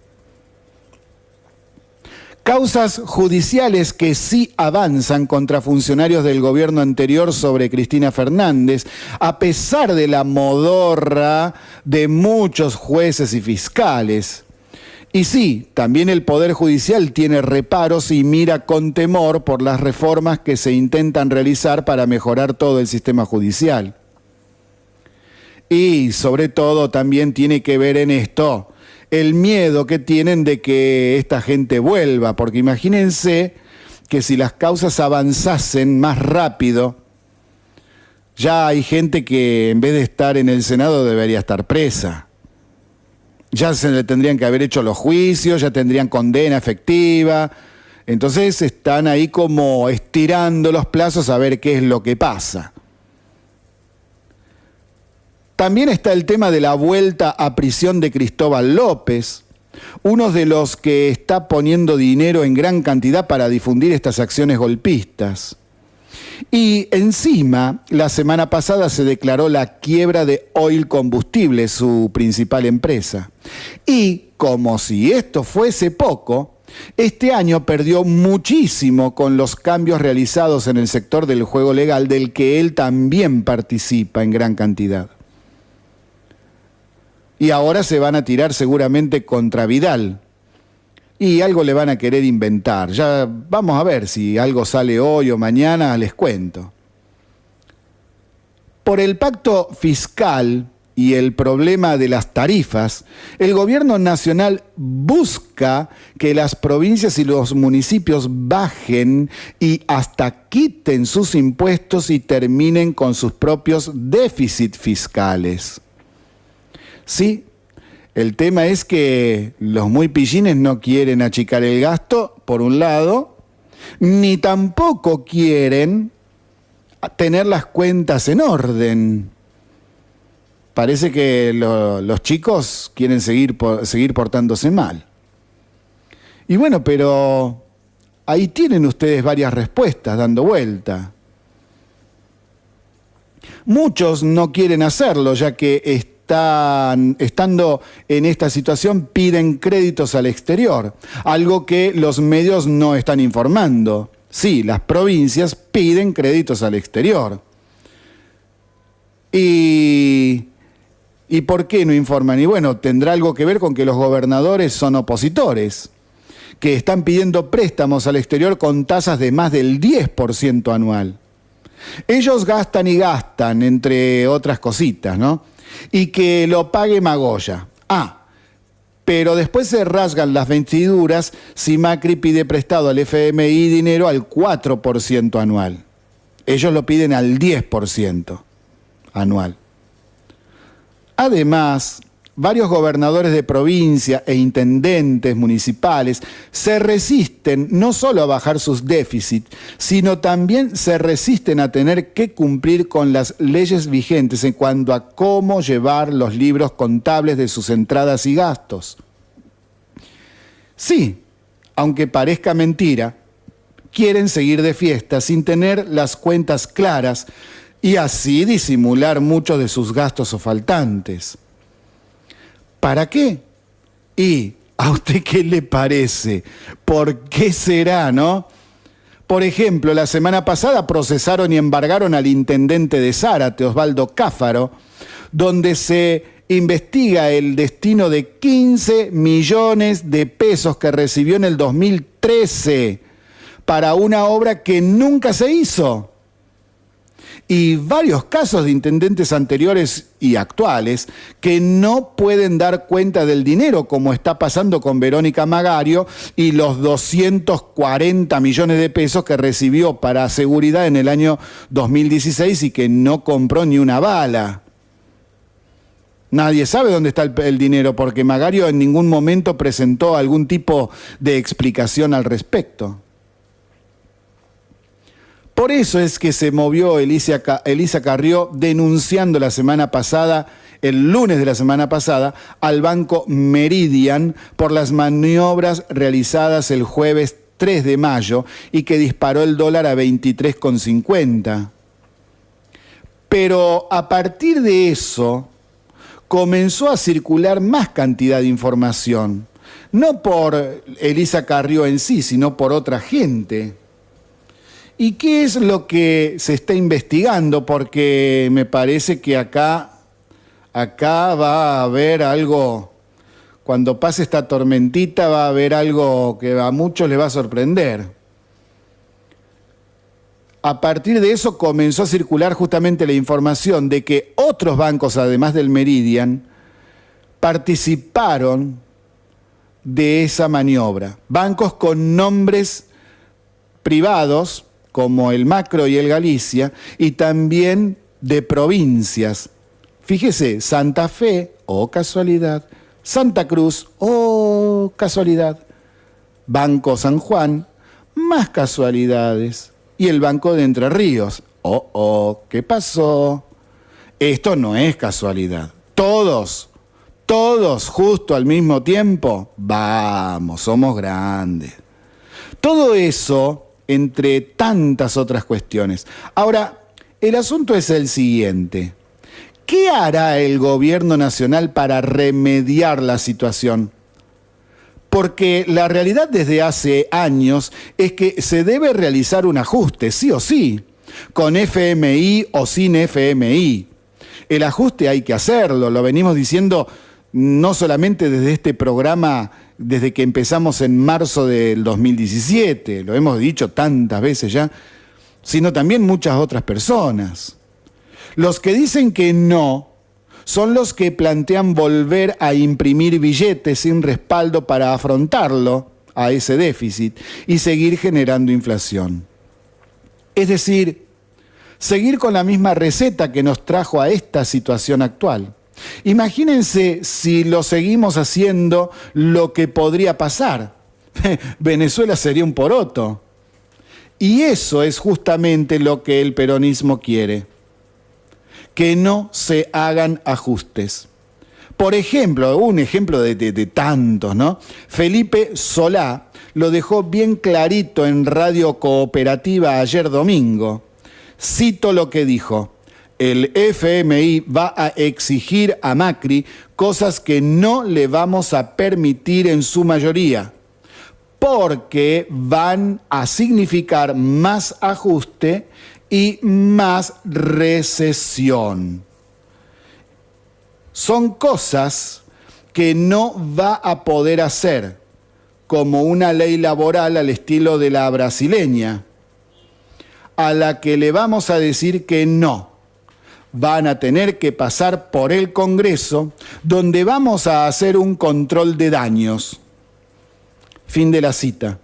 Causas judiciales que sí avanzan contra funcionarios del gobierno anterior sobre Cristina Fernández, a pesar de la modorra de muchos jueces y fiscales. Y sí, también el Poder Judicial tiene reparos y mira con temor por las reformas que se intentan realizar para mejorar todo el sistema judicial. Y sobre todo también tiene que ver en esto el miedo que tienen de que esta gente vuelva, porque imagínense que si las causas avanzasen más rápido, ya hay gente que en vez de estar en el Senado debería estar presa. Ya se le tendrían que haber hecho los juicios, ya tendrían condena efectiva. Entonces están ahí como estirando los plazos a ver qué es lo que pasa. También está el tema de la vuelta a prisión de Cristóbal López, uno de los que está poniendo dinero en gran cantidad para difundir estas acciones golpistas. Y encima, la semana pasada se declaró la quiebra de Oil Combustible, su principal empresa. Y, como si esto fuese poco, este año perdió muchísimo con los cambios realizados en el sector del juego legal, del que él también participa en gran cantidad. Y ahora se van a tirar seguramente contra Vidal. Y algo le van a querer inventar. Ya vamos a ver si algo sale hoy o mañana, les cuento. Por el pacto fiscal y el problema de las tarifas, el gobierno nacional busca que las provincias y los municipios bajen y hasta quiten sus impuestos y terminen con sus propios déficits fiscales. Sí, el tema es que los muy pillines no quieren achicar el gasto, por un lado, ni tampoco quieren tener las cuentas en orden. Parece que los chicos quieren seguir portándose mal. Y bueno, pero ahí tienen ustedes varias respuestas dando vuelta. Muchos no quieren hacerlo, ya que estando en esta situación piden créditos al exterior, algo que los medios no están informando. Sí, las provincias piden créditos al exterior. ¿Y por qué no informan? Y bueno, tendrá algo que ver con que los gobernadores son opositores, que están pidiendo préstamos al exterior con tasas de más del 10% anual. Ellos gastan y gastan, entre otras cositas, ¿no? Y que lo pague Magoya. Pero después se rasgan las vestiduras si Macri pide prestado al FMI dinero al 4% anual. Ellos lo piden al 10% anual. Además, varios gobernadores de provincia e intendentes municipales se resisten no solo a bajar sus déficits, sino también se resisten a tener que cumplir con las leyes vigentes en cuanto a cómo llevar los libros contables de sus entradas y gastos. Sí, aunque parezca mentira, quieren seguir de fiesta sin tener las cuentas claras y así disimular muchos de sus gastos o faltantes. ¿Para qué? Y ¿A usted qué le parece? ¿Por qué será, no? Por ejemplo, la semana pasada procesaron y embargaron al intendente de Zárate, Osvaldo Cáfaro, donde se investiga el destino de 15 millones de pesos que recibió en el 2013 para una obra que nunca se hizo. Y varios casos de intendentes anteriores y actuales que no pueden dar cuenta del dinero, como está pasando con Verónica Magario y los 240 millones de pesos que recibió para seguridad en el año 2016 y que no compró ni una bala. Nadie sabe dónde está el dinero porque Magario en ningún momento presentó algún tipo de explicación al respecto. Por eso es que se movió Elisa Carrió denunciando la semana pasada, el lunes de la semana pasada, al Banco Meridian por las maniobras realizadas el jueves 3 de mayo y que disparó el dólar a 23,50. Pero a partir de eso comenzó a circular más cantidad de información, no por Elisa Carrió en sí, sino por otra gente. ¿Y qué es lo que se está investigando? Porque me parece que acá va a haber algo, cuando pase esta tormentita va a haber algo que a muchos les va a sorprender. A partir de eso comenzó a circular justamente la información de que otros bancos, además del Meridian, participaron de esa maniobra. Bancos con nombres privados, como el Macro y el Galicia, y también de provincias. Fíjese, Santa Fe, oh casualidad, Santa Cruz, oh casualidad, Banco San Juan, más casualidades, y el Banco de Entre Ríos, oh, ¿qué pasó? Esto no es casualidad. Todos justo al mismo tiempo, vamos, somos grandes. Todo eso entre tantas otras cuestiones. Ahora, el asunto es el siguiente. ¿Qué hará el gobierno nacional para remediar la situación? Porque la realidad desde hace años es que se debe realizar un ajuste, sí o sí, con FMI o sin FMI. El ajuste hay que hacerlo, lo venimos diciendo no solamente desde este programa, desde que empezamos en marzo del 2017, lo hemos dicho tantas veces ya, sino también muchas otras personas. Los que dicen que no son los que plantean volver a imprimir billetes sin respaldo para afrontarlo, a ese déficit, y seguir generando inflación. Es decir, seguir con la misma receta que nos trajo a esta situación actual. Imagínense si lo seguimos haciendo, lo que podría pasar. Venezuela sería un poroto. Y eso es justamente lo que el peronismo quiere. Que no se hagan ajustes. Por ejemplo, un ejemplo de tantos, ¿no? Felipe Solá lo dejó bien clarito en Radio Cooperativa ayer domingo. Cito lo que dijo. El FMI va a exigir a Macri cosas que no le vamos a permitir en su mayoría, porque van a significar más ajuste y más recesión. Son cosas que no va a poder hacer, como una ley laboral al estilo de la brasileña, a la que le vamos a decir que no. Van a tener que pasar por el Congreso, donde vamos a hacer un control de daños. Fin de la cita.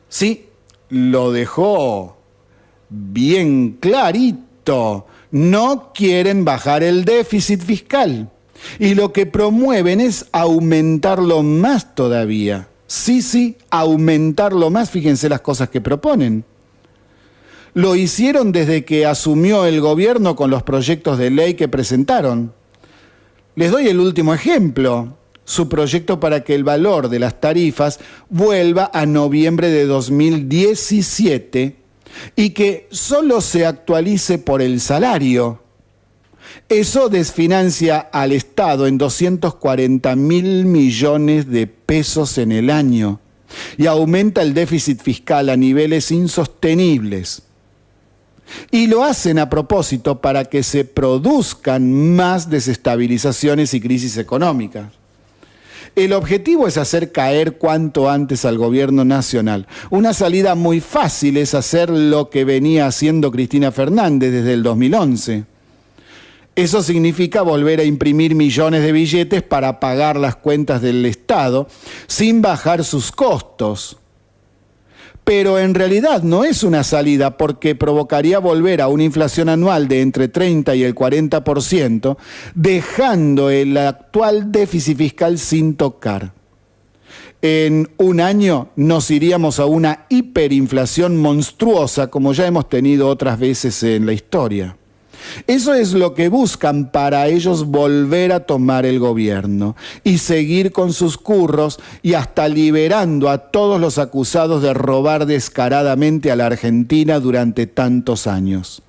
Sí, lo dejó bien clarito. No quieren bajar el déficit fiscal. Y lo que promueven es aumentarlo más todavía. Sí, aumentarlo más. Fíjense las cosas que proponen. Lo hicieron desde que asumió el gobierno con los proyectos de ley que presentaron. Les doy el último ejemplo, su proyecto para que el valor de las tarifas vuelva a noviembre de 2017 y que solo se actualice por el salario. Eso desfinancia al Estado en 240.000 millones de pesos en el año y aumenta el déficit fiscal a niveles insostenibles. Y lo hacen a propósito para que se produzcan más desestabilizaciones y crisis económicas. El objetivo es hacer caer cuanto antes al gobierno nacional. Una salida muy fácil es hacer lo que venía haciendo Cristina Fernández desde el 2011. Eso significa volver a imprimir millones de billetes para pagar las cuentas del Estado sin bajar sus costos. Pero en realidad no es una salida porque provocaría volver a una inflación anual de entre 30 y el 40%, dejando el actual déficit fiscal sin tocar. En un año nos iríamos a una hiperinflación monstruosa como ya hemos tenido otras veces en la historia. Eso es lo que buscan para ellos volver a tomar el gobierno y seguir con sus curros y hasta liberando a todos los acusados de robar descaradamente a la Argentina durante tantos años.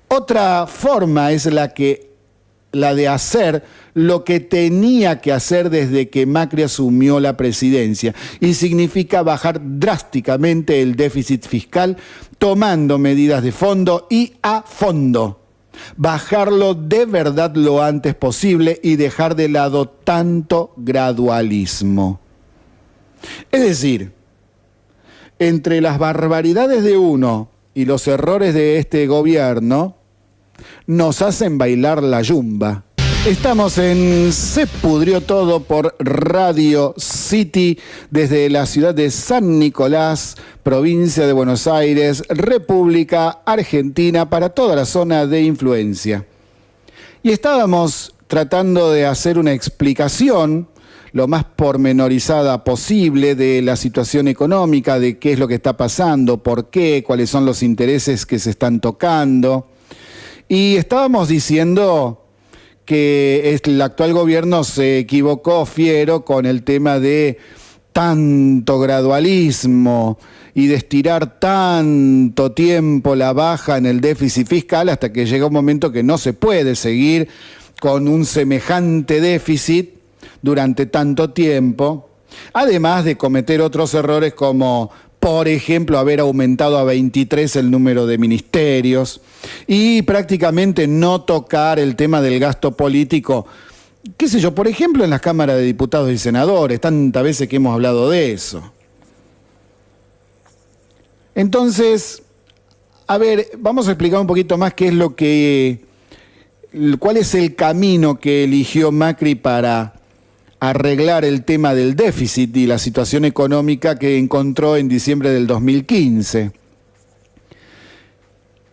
Otra forma es la de hacer lo que tenía que hacer desde que Macri asumió la presidencia y significa bajar drásticamente el déficit fiscal tomando medidas de fondo y a fondo. Bajarlo de verdad lo antes posible y dejar de lado tanto gradualismo. Es decir, entre las barbaridades de uno y los errores de este gobierno, nos hacen bailar la yumba. Estamos en Se Pudrió Todo por Radio City desde la ciudad de San Nicolás, provincia de Buenos Aires, República Argentina, para toda la zona de influencia. Y estábamos tratando de hacer una explicación lo más pormenorizada posible de la situación económica, de qué es lo que está pasando, por qué, cuáles son los intereses que se están tocando. Y estábamos diciendo que el actual gobierno se equivocó fiero con el tema de tanto gradualismo y de estirar tanto tiempo la baja en el déficit fiscal hasta que llega un momento que no se puede seguir con un semejante déficit durante tanto tiempo, además de cometer otros errores como, por ejemplo, haber aumentado a 23 el número de ministerios y prácticamente no tocar el tema del gasto político, qué sé yo, por ejemplo, en las cámaras de diputados y senadores, tantas veces que hemos hablado de eso. Entonces, a ver, vamos a explicar un poquito más cuál es el camino que eligió Macri para arreglar el tema del déficit y la situación económica que encontró en diciembre del 2015.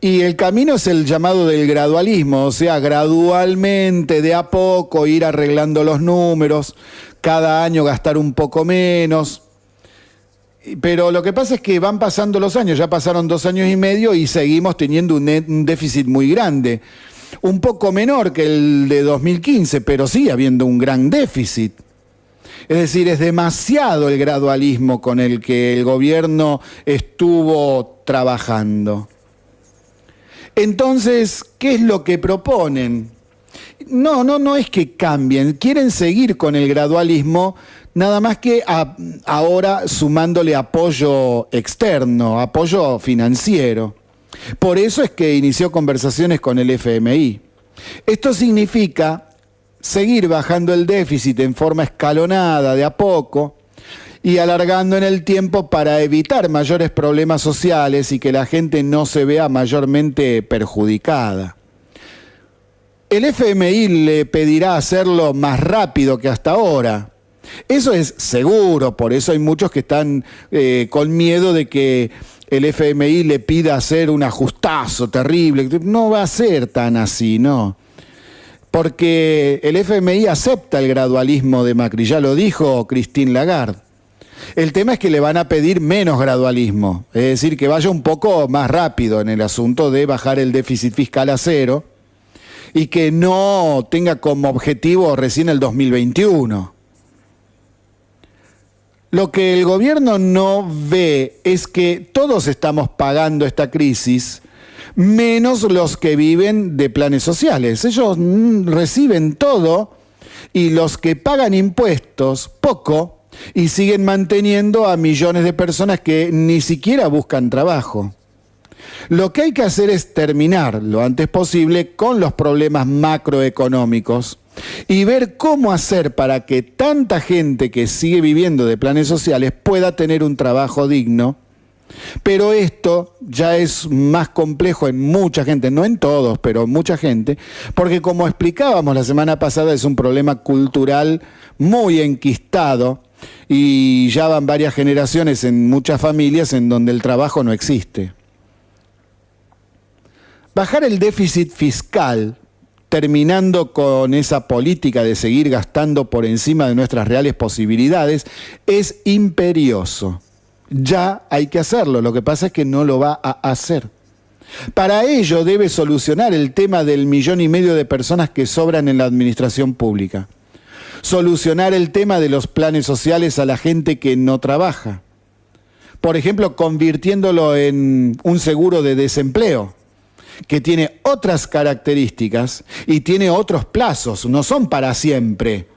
Y el camino es el llamado del gradualismo, o sea, gradualmente, de a poco, ir arreglando los números, cada año gastar un poco menos. Pero lo que pasa es que van pasando los años, ya pasaron 2 años y medio y seguimos teniendo un déficit muy grande. Un poco menor que el de 2015, pero sigue habiendo un gran déficit. Es decir, es demasiado el gradualismo con el que el gobierno estuvo trabajando. Entonces, ¿qué es lo que proponen? No es que cambien, quieren seguir con el gradualismo, nada más que ahora sumándole apoyo externo, apoyo financiero. Por eso es que inició conversaciones con el FMI. Esto significa seguir bajando el déficit en forma escalonada, de a poco, y alargando en el tiempo para evitar mayores problemas sociales y que la gente no se vea mayormente perjudicada. El FMI le pedirá hacerlo más rápido que hasta ahora. Eso es seguro, por eso hay muchos que están con miedo de que el FMI le pida hacer un ajustazo terrible. No va a ser tan así, ¿no? Porque el FMI acepta el gradualismo de Macri, ya lo dijo Christine Lagarde. El tema es que le van a pedir menos gradualismo, es decir, que vaya un poco más rápido en el asunto de bajar el déficit fiscal a 0 y que no tenga como objetivo recién el 2021. Lo que el gobierno no ve es que todos estamos pagando esta crisis menos los que viven de planes sociales. Ellos reciben todo y los que pagan impuestos, poco, y siguen manteniendo a millones de personas que ni siquiera buscan trabajo. Lo que hay que hacer es terminar lo antes posible con los problemas macroeconómicos y ver cómo hacer para que tanta gente que sigue viviendo de planes sociales pueda tener un trabajo digno. Pero esto ya es más complejo en mucha gente, no en todos, pero en mucha gente, porque como explicábamos la semana pasada, es un problema cultural muy enquistado y ya van varias generaciones en muchas familias en donde el trabajo no existe. Bajar el déficit fiscal, terminando con esa política de seguir gastando por encima de nuestras reales posibilidades, es imperioso. Ya hay que hacerlo, lo que pasa es que no lo va a hacer. Para ello debe solucionar el tema del 1,5 millones de personas que sobran en la administración pública. Solucionar el tema de los planes sociales a la gente que no trabaja. Por ejemplo, convirtiéndolo en un seguro de desempleo, que tiene otras características y tiene otros plazos, no son para siempre.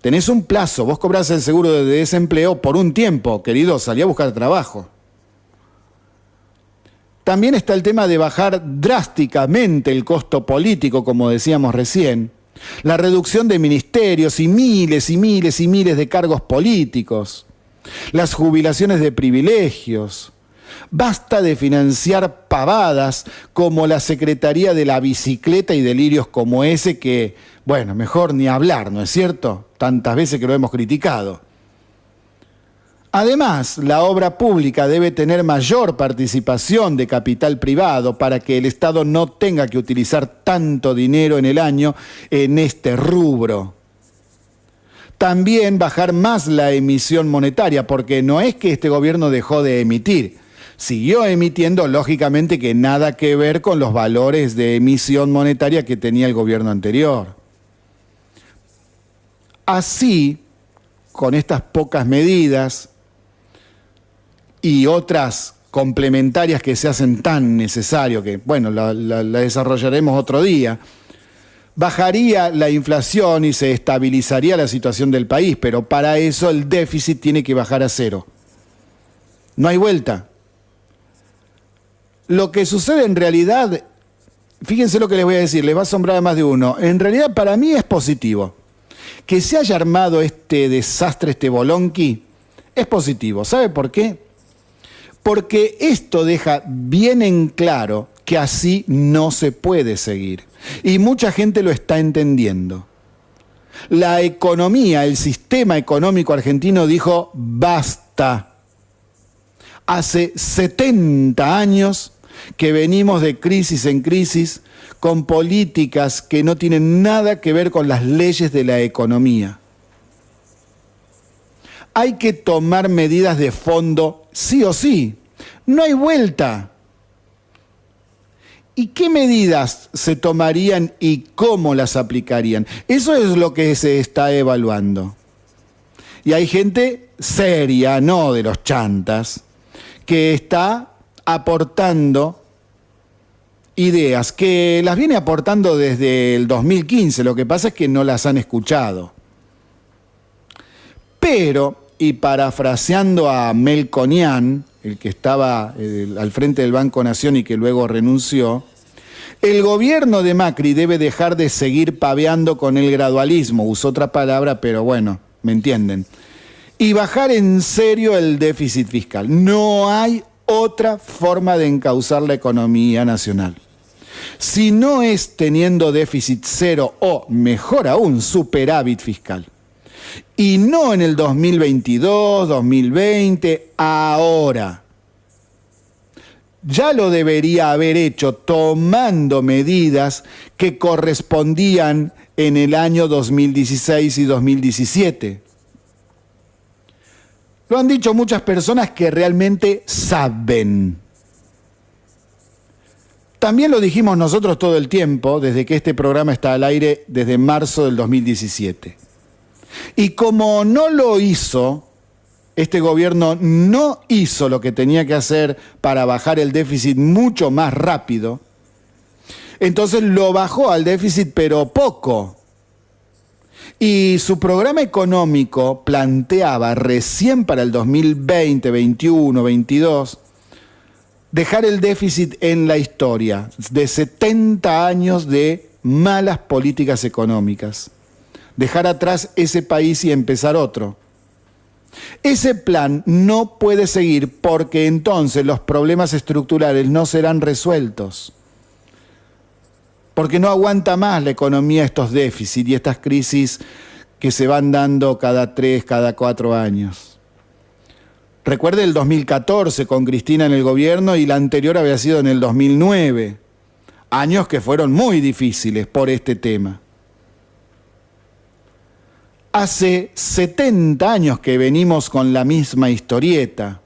Tenés un plazo, vos cobrás el seguro de desempleo por un tiempo, querido, salí a buscar trabajo. También está el tema de bajar drásticamente el costo político, como decíamos recién, la reducción de ministerios y miles y miles y miles de cargos políticos, las jubilaciones de privilegios. Basta de financiar pavadas como la Secretaría de la Bicicleta y delirios como ese que, bueno, mejor ni hablar, ¿no es cierto? Tantas veces que lo hemos criticado. Además, la obra pública debe tener mayor participación de capital privado para que el Estado no tenga que utilizar tanto dinero en el año en este rubro. También bajar más la emisión monetaria, porque no es que este gobierno dejó de emitir. Siguió emitiendo, lógicamente que nada que ver con los valores de emisión monetaria que tenía el gobierno anterior. Así, con estas pocas medidas y otras complementarias que se hacen tan necesarias, que bueno, la desarrollaremos otro día, bajaría la inflación y se estabilizaría la situación del país, pero para eso el déficit tiene que bajar a cero. No hay vuelta. Lo que sucede en realidad, fíjense lo que les voy a decir, les va a asombrar a más de uno, en realidad para mí es positivo. Que se haya armado este desastre, este bolonqui, es positivo. ¿Sabe por qué? Porque esto deja bien en claro que así no se puede seguir. Y mucha gente lo está entendiendo. La economía, el sistema económico argentino dijo basta. Hace 70 años que venimos de crisis en crisis con políticas que no tienen nada que ver con las leyes de la economía. Hay que tomar medidas de fondo sí o sí. No hay vuelta. ¿Y qué medidas se tomarían y cómo las aplicarían? Eso es lo que se está evaluando. Y hay gente seria, no de los chantas, que está aportando ideas, que las viene aportando desde el 2015, lo que pasa es que no las han escuchado. Pero, y parafraseando a Melconian, el que estaba al frente del Banco Nación y que luego renunció, el gobierno de Macri debe dejar de seguir paveando con el gradualismo, usó otra palabra, pero bueno, me entienden, y bajar en serio el déficit fiscal. No hay otra forma de encauzar la economía nacional. Si no es teniendo déficit cero o, mejor aún, superávit fiscal. Y no en el 2022, 2020, ahora. Ya lo debería haber hecho tomando medidas que correspondían en el año 2016 y 2017. Lo han dicho muchas personas que realmente saben. También lo dijimos nosotros todo el tiempo, desde que este programa está al aire, desde marzo del 2017. Y como no lo hizo este gobierno no hizo lo que tenía que hacer para bajar el déficit mucho más rápido, entonces lo bajó al déficit, pero poco. Y su programa económico planteaba recién para el 2020, 21, 22, dejar el déficit en la historia de 70 años de malas políticas económicas. Dejar atrás ese país y empezar otro. Ese plan no puede seguir porque entonces los problemas estructurales no serán resueltos. Porque no aguanta más la economía estos déficits y estas crisis que se van dando cada 3, cada 4 años. Recuerde el 2014 con Cristina en el gobierno y la anterior había sido en el 2009. Años que fueron muy difíciles por este tema. Hace 70 años que venimos con la misma historieta.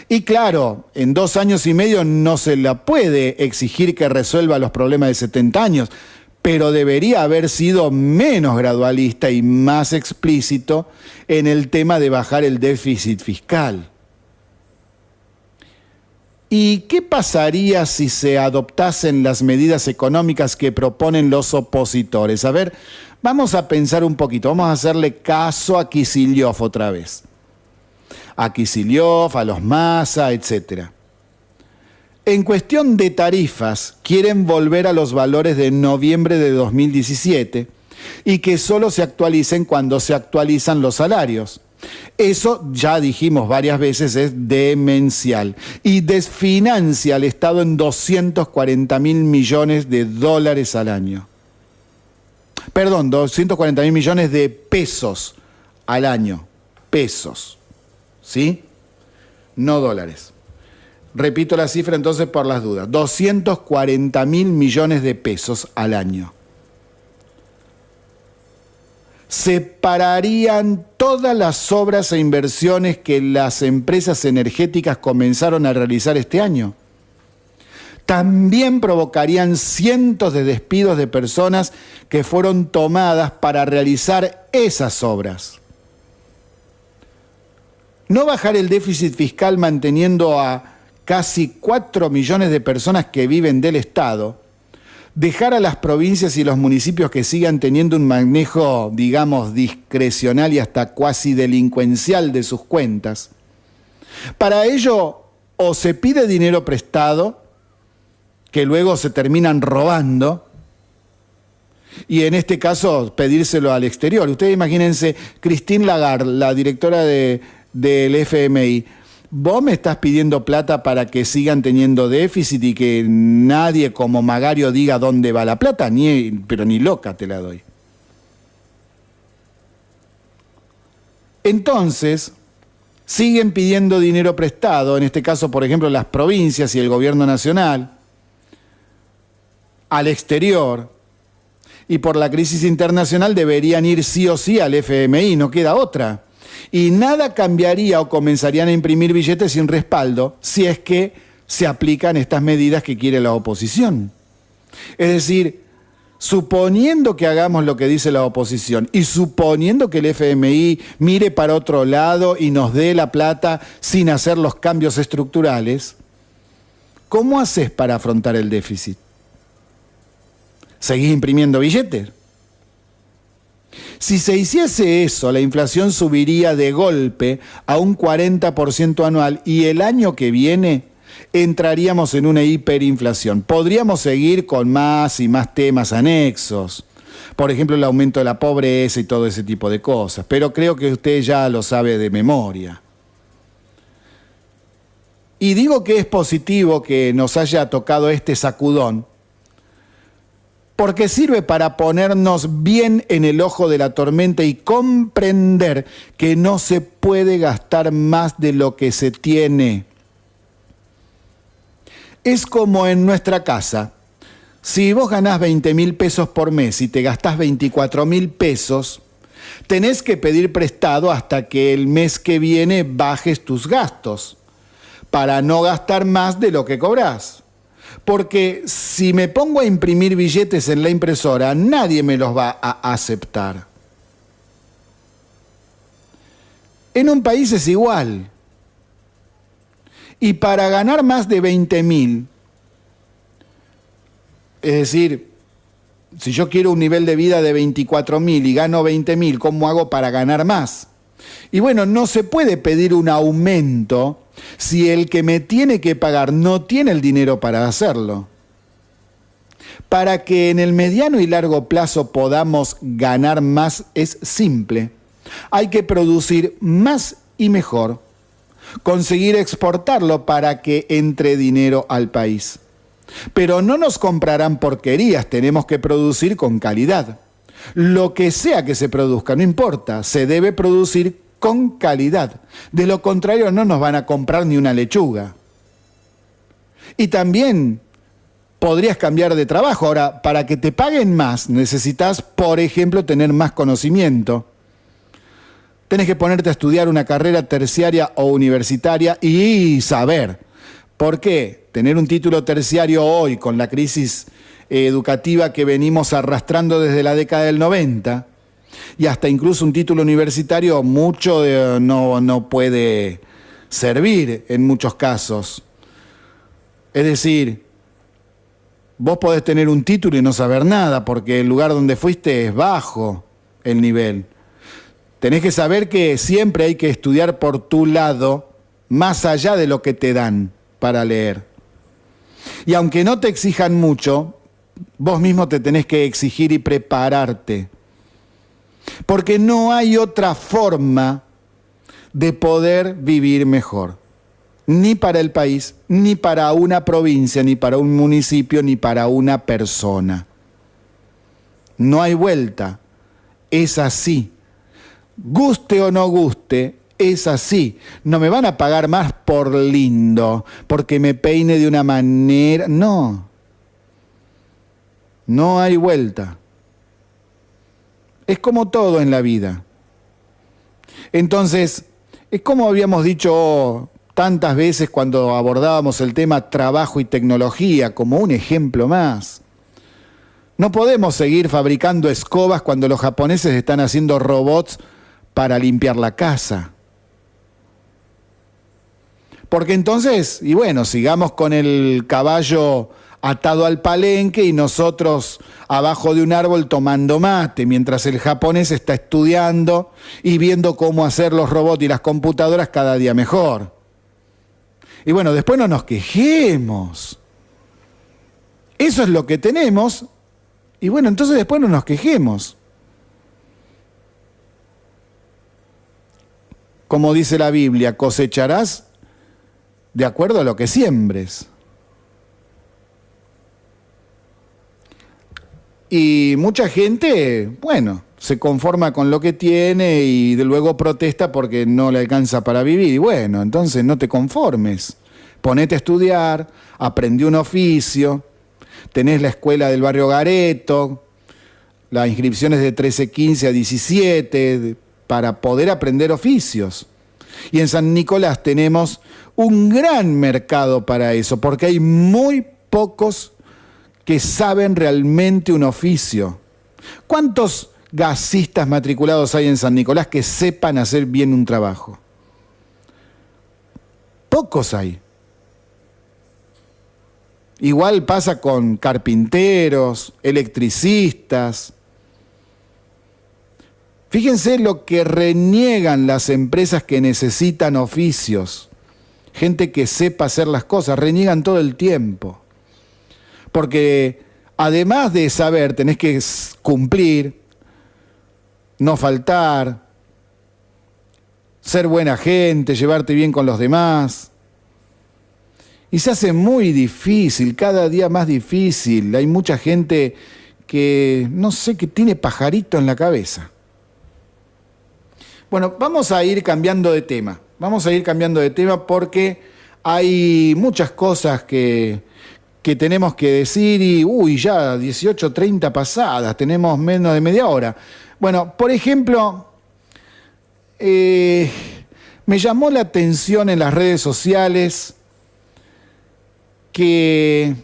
Y claro, en 2 años y medio no se la puede exigir que resuelva los problemas de 70 años, pero debería haber sido menos gradualista y más explícito en el tema de bajar el déficit fiscal. ¿Y qué pasaría si se adoptasen las medidas económicas que proponen los opositores? A ver, vamos a pensar un poquito, vamos a hacerle caso a Kicillof otra vez. A Kicillof, a los Massa, etc. En cuestión de tarifas, quieren volver a los valores de noviembre de 2017 y que solo se actualicen cuando se actualizan los salarios. Eso, ya dijimos varias veces, es demencial y desfinancia al Estado en 240.000 millones de dólares al año. Perdón, 240.000 millones de pesos al año. Pesos. ¿Sí? No dólares. Repito la cifra entonces por las dudas. 240.000 millones de pesos al año. Separarían todas las obras e inversiones que las empresas energéticas comenzaron a realizar este año. También provocarían cientos de despidos de personas que fueron tomadas para realizar esas obras. No bajar el déficit fiscal manteniendo a casi 4 millones de personas que viven del Estado, dejar a las provincias y los municipios que sigan teniendo un manejo, digamos, discrecional y hasta cuasi delincuencial de sus cuentas. Para ello, o se pide dinero prestado, que luego se terminan robando, y en este caso pedírselo al exterior. Ustedes imagínense, Christine Lagarde, la directora del FMI, vos me estás pidiendo plata para que sigan teniendo déficit y que nadie como Magario diga dónde va la plata, pero ni loca te la doy. Entonces, siguen pidiendo dinero prestado, en este caso, por ejemplo, las provincias y el gobierno nacional, al exterior, y por la crisis internacional deberían ir sí o sí al FMI, no queda otra. Y nada cambiaría o comenzarían a imprimir billetes sin respaldo si es que se aplican estas medidas que quiere la oposición. Es decir, suponiendo que hagamos lo que dice la oposición y suponiendo que el FMI mire para otro lado y nos dé la plata sin hacer los cambios estructurales, ¿cómo haces para afrontar el déficit? ¿Seguís imprimiendo billetes? Si se hiciese eso, la inflación subiría de golpe a un 40% anual y el año que viene entraríamos en una hiperinflación. Podríamos seguir con más y más temas anexos, por ejemplo el aumento de la pobreza y todo ese tipo de cosas, pero creo que usted ya lo sabe de memoria. Y digo que es positivo que nos haya tocado este sacudón, porque sirve para ponernos bien en el ojo de la tormenta y comprender que no se puede gastar más de lo que se tiene. Es como en nuestra casa. Si vos ganás 20.000 pesos por mes y te gastás 24.000 pesos, tenés que pedir prestado hasta que el mes que viene bajes tus gastos, para no gastar más de lo que cobrás. Porque si me pongo a imprimir billetes en la impresora, nadie me los va a aceptar. En un país es igual. Y para ganar más de 20.000, es decir, si yo quiero un nivel de vida de 24.000 y gano 20.000, ¿cómo hago para ganar más? Y bueno, no se puede pedir un aumento si el que me tiene que pagar no tiene el dinero para hacerlo. Para que en el mediano y largo plazo podamos ganar más es simple. Hay que producir más y mejor, conseguir exportarlo para que entre dinero al país. Pero no nos comprarán porquerías, tenemos que producir con calidad. Lo que sea que se produzca, no importa, se debe producir con calidad. De lo contrario no nos van a comprar ni una lechuga. Y también podrías cambiar de trabajo. Ahora, para que te paguen más, necesitas, por ejemplo, tener más conocimiento. Tenés que ponerte a estudiar una carrera terciaria o universitaria y saber. ¿Por qué? Tener un título terciario hoy, con la crisis educativa que venimos arrastrando desde la década del 90, y hasta incluso un título universitario mucho no puede servir en muchos casos. Es decir, vos podés tener un título y no saber nada, porque el lugar donde fuiste es bajo el nivel. Tenés que saber que siempre hay que estudiar por tu lado, más allá de lo que te dan para leer. Y aunque no te exijan mucho, vos mismo te tenés que exigir y prepararte. Porque no hay otra forma de poder vivir mejor. Ni para el país, ni para una provincia, ni para un municipio, ni para una persona. No hay vuelta. Es así. Guste o no guste, es así. No me van a pagar más por lindo, porque me peine de una manera. No. No hay vuelta. Es como todo en la vida. Entonces, es como habíamos dicho tantas veces cuando abordábamos el tema trabajo y tecnología, como un ejemplo más. No podemos seguir fabricando escobas cuando los japoneses están haciendo robots para limpiar la casa. Porque entonces, y bueno, sigamos con el caballo atado al palenque y nosotros abajo de un árbol tomando mate, mientras el japonés está estudiando y viendo cómo hacer los robots y las computadoras cada día mejor. Y bueno, después no nos quejemos. Eso es lo que tenemos, y bueno, entonces después no nos quejemos. Como dice la Biblia, cosecharás de acuerdo a lo que siembres. Y mucha gente, bueno, se conforma con lo que tiene y luego protesta porque no le alcanza para vivir. Y bueno, entonces no te conformes. Ponete a estudiar, aprendí un oficio, tenés la escuela del barrio Gareto, las inscripciones de 13-15 a 17 para poder aprender oficios. Y en San Nicolás tenemos un gran mercado para eso, porque hay muy pocos que saben realmente un oficio. ¿Cuántos gasistas matriculados hay en San Nicolás que sepan hacer bien un trabajo? Pocos hay. Igual pasa con carpinteros, electricistas. Fíjense lo que reniegan las empresas que necesitan oficios. Gente que sepa hacer las cosas, reniegan todo el tiempo. Porque además de saber, tenés que cumplir, no faltar, ser buena gente, llevarte bien con los demás. Y se hace muy difícil, cada día más difícil. Hay mucha gente que, no sé, que tiene pajarito en la cabeza. Bueno, vamos a ir cambiando de tema. Vamos a ir cambiando de tema porque hay muchas cosas que tenemos que decir y, ya 18:30 pasadas, tenemos menos de media hora. Bueno, por ejemplo, me llamó la atención en las redes sociales que,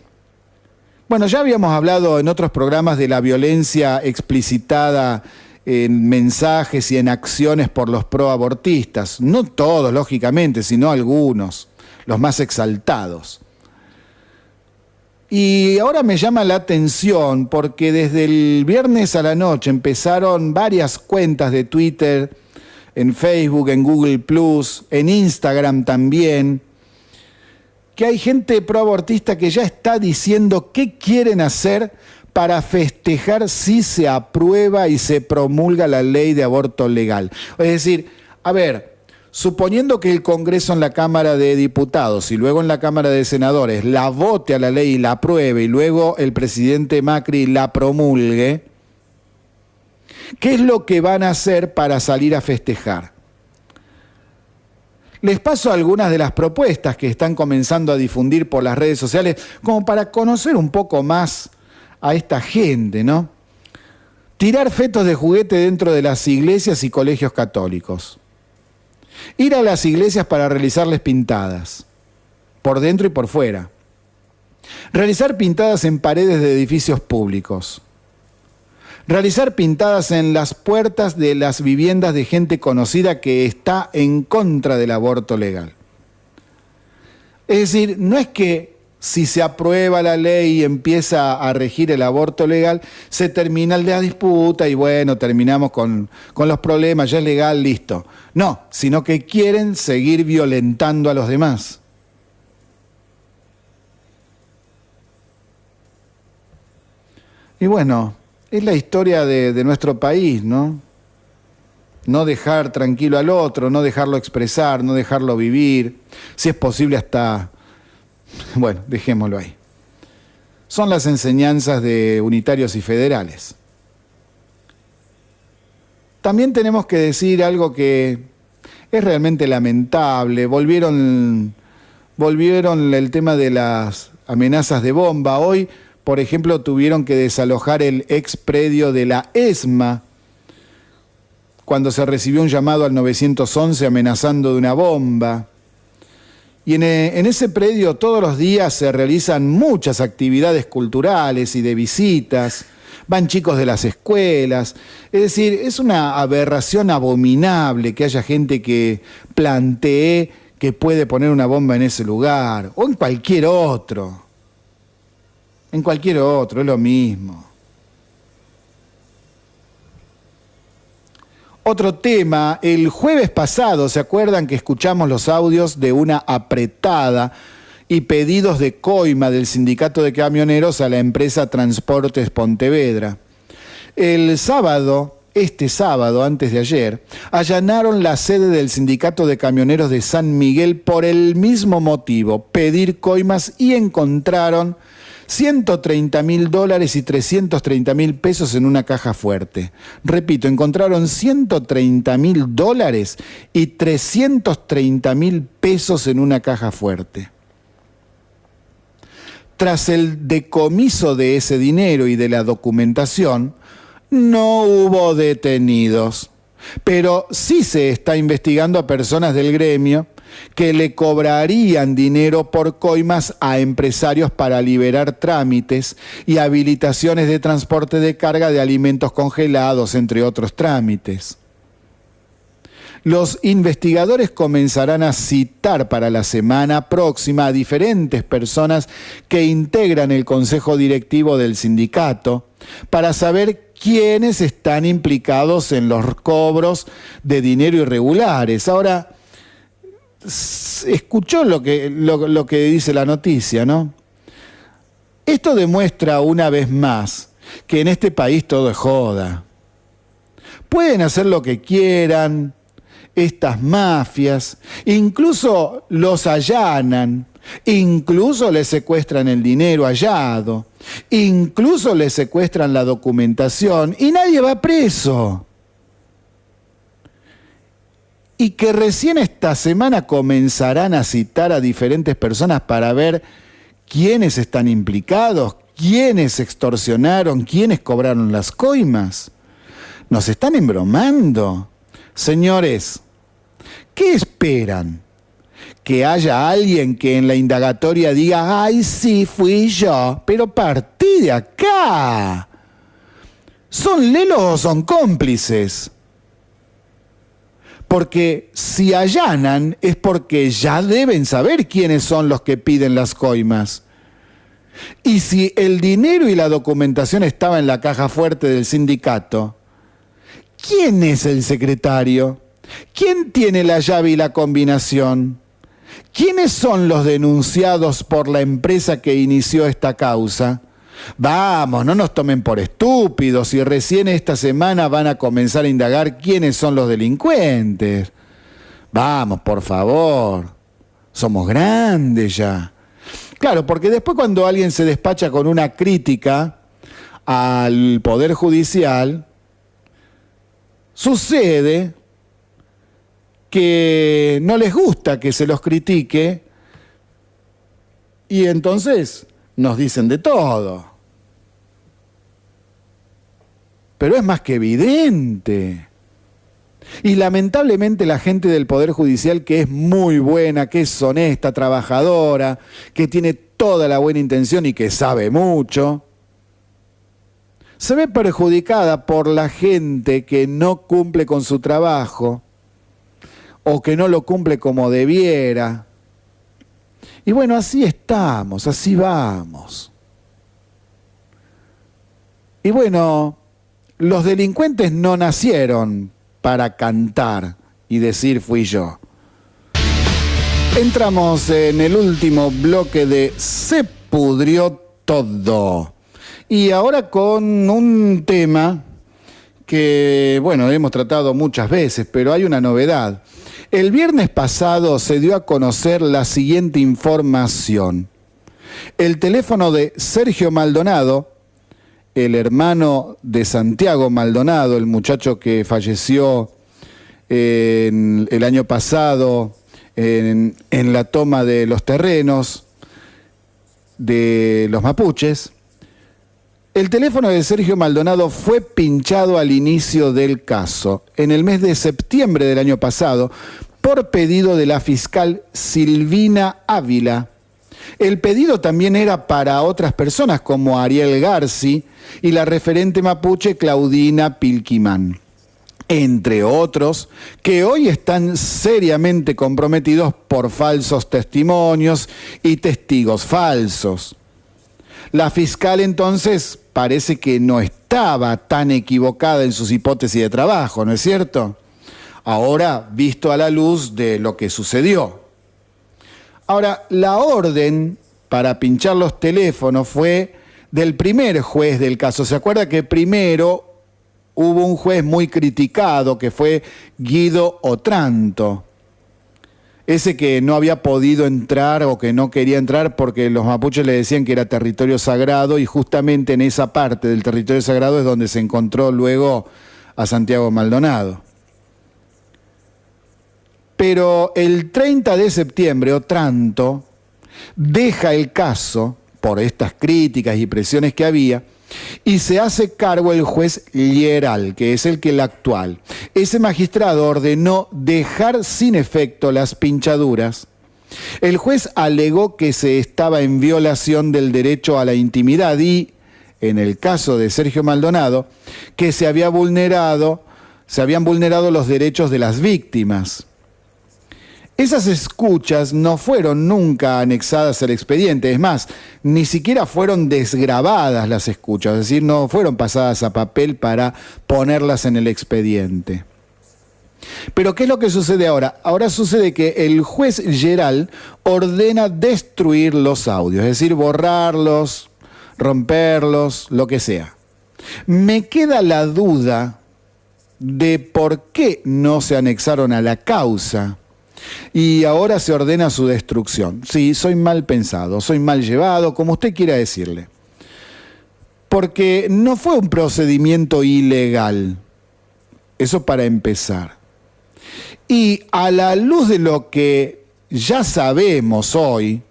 bueno, ya habíamos hablado en otros programas de la violencia explicitada en mensajes y en acciones por los proabortistas. No todos, lógicamente, sino algunos, los más exaltados. Y ahora me llama la atención porque desde el viernes a la noche empezaron varias cuentas de Twitter, en Facebook, en Google+, en Instagram también, que hay gente proabortista que ya está diciendo qué quieren hacer para festejar si se aprueba y se promulga la ley de aborto legal. Es decir, a ver, suponiendo que el Congreso en la Cámara de Diputados y luego en la Cámara de Senadores la vote a la ley y la apruebe y luego el presidente Macri la promulgue, ¿qué es lo que van a hacer para salir a festejar? Les paso algunas de las propuestas que están comenzando a difundir por las redes sociales como para conocer un poco más a esta gente, ¿no? Tirar fetos de juguete dentro de las iglesias y colegios católicos. Ir a las iglesias para realizarles pintadas, por dentro y por fuera. Realizar pintadas en paredes de edificios públicos. Realizar pintadas en las puertas de las viviendas de gente conocida que está en contra del aborto legal. Es decir, no es que si se aprueba la ley y empieza a regir el aborto legal, se termina la disputa y bueno, terminamos con los problemas, ya es legal, listo. No, sino que quieren seguir violentando a los demás. Y bueno, es la historia de nuestro país, ¿no? No dejar tranquilo al otro, no dejarlo expresar, no dejarlo vivir, si es posible hasta... Bueno, dejémoslo ahí. Son las enseñanzas de unitarios y federales. También tenemos que decir algo que es realmente lamentable. Volvieron el tema de las amenazas de bomba. Hoy, por ejemplo, tuvieron que desalojar el ex predio de la ESMA cuando se recibió un llamado al 911 amenazando de una bomba. Y en ese predio todos los días se realizan muchas actividades culturales y de visitas, van chicos de las escuelas. Es decir, es una aberración abominable que haya gente que plantee que puede poner una bomba en ese lugar o en cualquier otro. En cualquier otro, es lo mismo. Otro tema, el jueves pasado, ¿se acuerdan que escuchamos los audios de una apretada y pedidos de coima del sindicato de camioneros a la empresa Transportes Pontevedra? El sábado, este sábado, antes de ayer, allanaron la sede del sindicato de camioneros de San Miguel por el mismo motivo, pedir coimas, y encontraron $130.000 y 330.000 pesos en una caja fuerte. Repito, encontraron $130.000 y 330.000 pesos en una caja fuerte. Tras el decomiso de ese dinero y de la documentación, no hubo detenidos, pero sí se está investigando a personas del gremio que le cobrarían dinero por coimas a empresarios para liberar trámites y habilitaciones de transporte de carga de alimentos congelados, entre otros trámites. Los investigadores comenzarán a citar para la semana próxima a diferentes personas que integran el consejo directivo del sindicato para saber quiénes están implicados en los cobros de dinero irregulares. Ahora, escuchó lo que dice la noticia, ¿no? Esto demuestra una vez más que en este país todo es joda. Pueden hacer lo que quieran estas mafias, incluso los allanan, incluso les secuestran el dinero hallado, incluso les secuestran la documentación y nadie va preso. Y que recién esta semana comenzarán a citar a diferentes personas para ver quiénes están implicados, quiénes extorsionaron, quiénes cobraron las coimas. ¿Nos están embromando? Señores, ¿qué esperan? ¿Que haya alguien que en la indagatoria diga, ay, sí, fui yo, pero partí de acá? ¿Son lelos o son cómplices? Porque si allanan es porque ya deben saber quiénes son los que piden las coimas. Y si el dinero y la documentación estaban en la caja fuerte del sindicato, ¿quién es el secretario? ¿Quién tiene la llave y la combinación? ¿Quiénes son los denunciados por la empresa que inició esta causa? Vamos, no nos tomen por estúpidos y recién esta semana van a comenzar a indagar quiénes son los delincuentes. Vamos, por favor, somos grandes ya. Claro, porque después cuando alguien se despacha con una crítica al Poder Judicial, sucede que no les gusta que se los critique y entonces nos dicen de todo. Pero es más que evidente. Y lamentablemente la gente del Poder Judicial, que es muy buena, que es honesta, trabajadora, que tiene toda la buena intención y que sabe mucho, se ve perjudicada por la gente que no cumple con su trabajo o que no lo cumple como debiera. Y bueno, así estamos, así vamos. Y bueno, los delincuentes no nacieron para cantar y decir fui yo. Entramos en el último bloque de Se pudrió todo. Y ahora con un tema que, bueno, hemos tratado muchas veces, pero hay una novedad. El viernes pasado se dio a conocer la siguiente información. El teléfono de Sergio Maldonado, el hermano de Santiago Maldonado, el muchacho que falleció el año pasado en la toma de los terrenos de los mapuches, el teléfono de Sergio Maldonado fue pinchado al inicio del caso, en el mes de septiembre del año pasado, por pedido de la fiscal Silvina Ávila. El pedido también era para otras personas como Ariel Garci y la referente mapuche Claudina Pilquimán, entre otros, que hoy están seriamente comprometidos por falsos testimonios y testigos falsos. La fiscal entonces parece que no estaba tan equivocada en sus hipótesis de trabajo, ¿no es cierto? Ahora, visto a la luz de lo que sucedió. Ahora, la orden para pinchar los teléfonos fue del primer juez del caso. ¿Se acuerda que primero hubo un juez muy criticado que fue Guido Otranto? Ese que no había podido entrar o que no quería entrar porque los mapuches le decían que era territorio sagrado y justamente en esa parte del territorio sagrado es donde se encontró luego a Santiago Maldonado. Pero el 30 de septiembre Otranto deja el caso por estas críticas y presiones que había y se hace cargo el juez Lieral, que es el actual. Ese magistrado ordenó dejar sin efecto las pinchaduras. El juez alegó que se estaba en violación del derecho a la intimidad y, en el caso de Sergio Maldonado, que se habían vulnerado los derechos de las víctimas. Esas escuchas no fueron nunca anexadas al expediente, es más, ni siquiera fueron desgrabadas las escuchas, es decir, no fueron pasadas a papel para ponerlas en el expediente. Pero ¿qué es lo que sucede ahora? Ahora sucede que el juez Geral ordena destruir los audios, es decir, borrarlos, romperlos, lo que sea. Me queda la duda de por qué no se anexaron a la causa. Y ahora se ordena su destrucción. Sí, soy mal pensado, soy mal llevado, como usted quiera decirle. Porque no fue un procedimiento ilegal. Eso para empezar. Y a la luz de lo que ya sabemos hoy,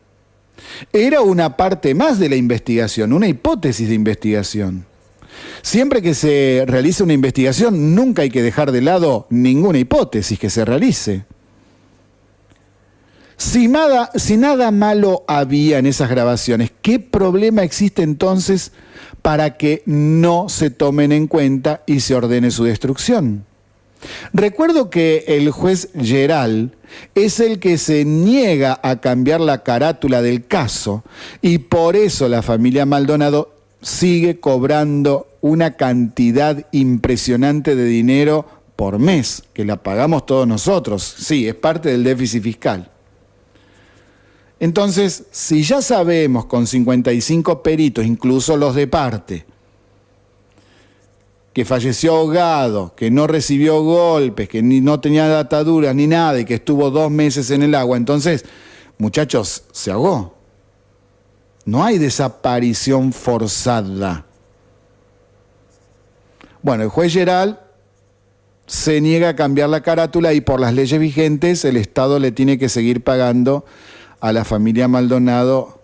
era una parte más de la investigación, una hipótesis de investigación. Siempre que se realice una investigación, nunca hay que dejar de lado ninguna hipótesis que se realice. Si nada malo había en esas grabaciones, ¿qué problema existe entonces para que no se tomen en cuenta y se ordene su destrucción? Recuerdo que el juez Geral es el que se niega a cambiar la carátula del caso y por eso la familia Maldonado sigue cobrando una cantidad impresionante de dinero por mes, que la pagamos todos nosotros. Sí, es parte del déficit fiscal. Entonces, si ya sabemos con 55 peritos, incluso los de parte, que falleció ahogado, que no recibió golpes, que no tenía ataduras ni nada y que estuvo 2 meses en el agua, entonces, muchachos, se ahogó. No hay desaparición forzada. Bueno, el juez Geral se niega a cambiar la carátula y por las leyes vigentes el Estado le tiene que seguir pagando a la familia Maldonado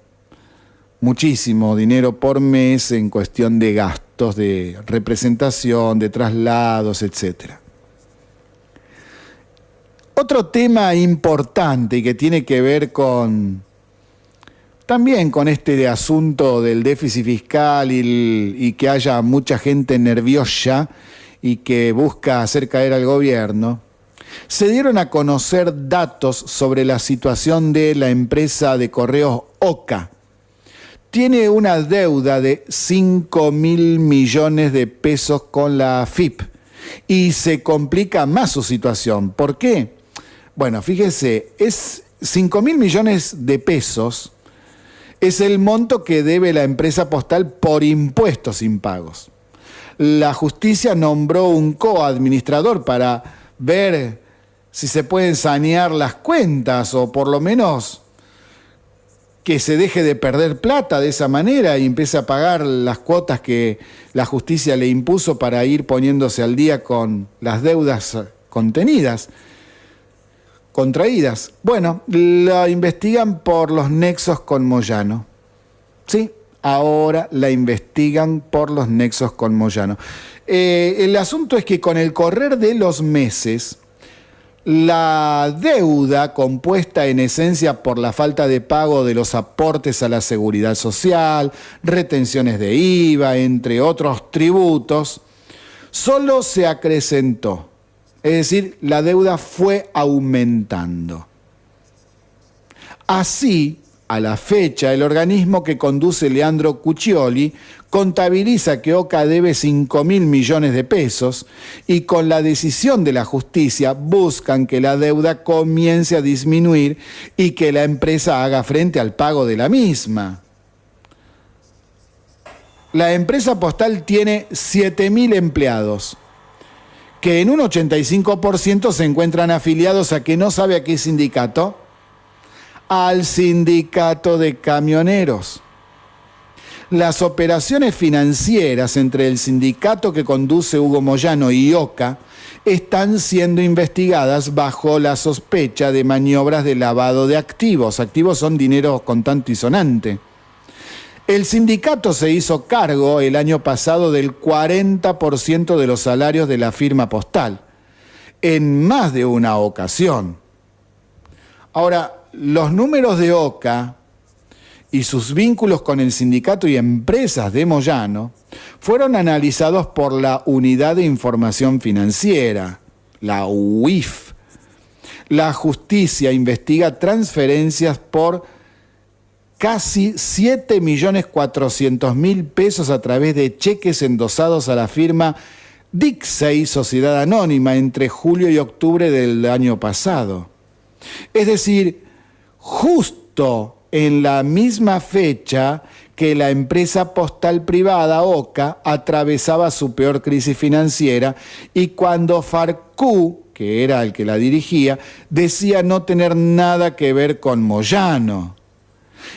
muchísimo dinero por mes en cuestión de gastos de representación, de traslados, etc. Otro tema importante y que tiene que ver también con este asunto del déficit fiscal y que haya mucha gente nerviosa y que busca hacer caer al gobierno, se dieron a conocer datos sobre la situación de la empresa de correos OCA. Tiene una deuda de 5.000 millones de pesos con la AFIP y se complica más su situación. ¿Por qué? Bueno, fíjese, es 5.000 millones de pesos es el monto que debe la empresa postal por impuestos impagos. La justicia nombró un coadministrador para ver si se pueden sanear las cuentas o por lo menos que se deje de perder plata de esa manera y empiece a pagar las cuotas que la justicia le impuso para ir poniéndose al día con las deudas contraídas. Bueno, la investigan por los nexos con Moyano. Sí, ahora la investigan por los nexos con Moyano. El asunto es que con el correr de los meses, la deuda compuesta en esencia por la falta de pago de los aportes a la seguridad social, retenciones de IVA, entre otros tributos, solo se acrecentó. Es decir, la deuda fue aumentando. Así, a la fecha, el organismo que conduce Leandro Cuccioli contabiliza que OCA debe 5.000 millones de pesos y con la decisión de la justicia buscan que la deuda comience a disminuir y que la empresa haga frente al pago de la misma. La empresa postal tiene 7.000 empleados, que en un 85% se encuentran afiliados a que no sabe a qué sindicato, al sindicato de camioneros. Las operaciones financieras entre el sindicato que conduce Hugo Moyano y OCA están siendo investigadas bajo la sospecha de maniobras de lavado de activos. Activos son dinero contante y sonante. El sindicato se hizo cargo el año pasado del 40% de los salarios de la firma postal, en más de una ocasión. Ahora, los números de OCA y sus vínculos con el sindicato y empresas de Moyano fueron analizados por la Unidad de Información Financiera, la UIF. La justicia investiga transferencias por casi 7.400.000 pesos a través de cheques endosados a la firma Dixey, Sociedad Anónima, entre julio y octubre del año pasado. Es decir, justo en la misma fecha que la empresa postal privada OCA atravesaba su peor crisis financiera y cuando Farcú, que era el que la dirigía, decía no tener nada que ver con Moyano.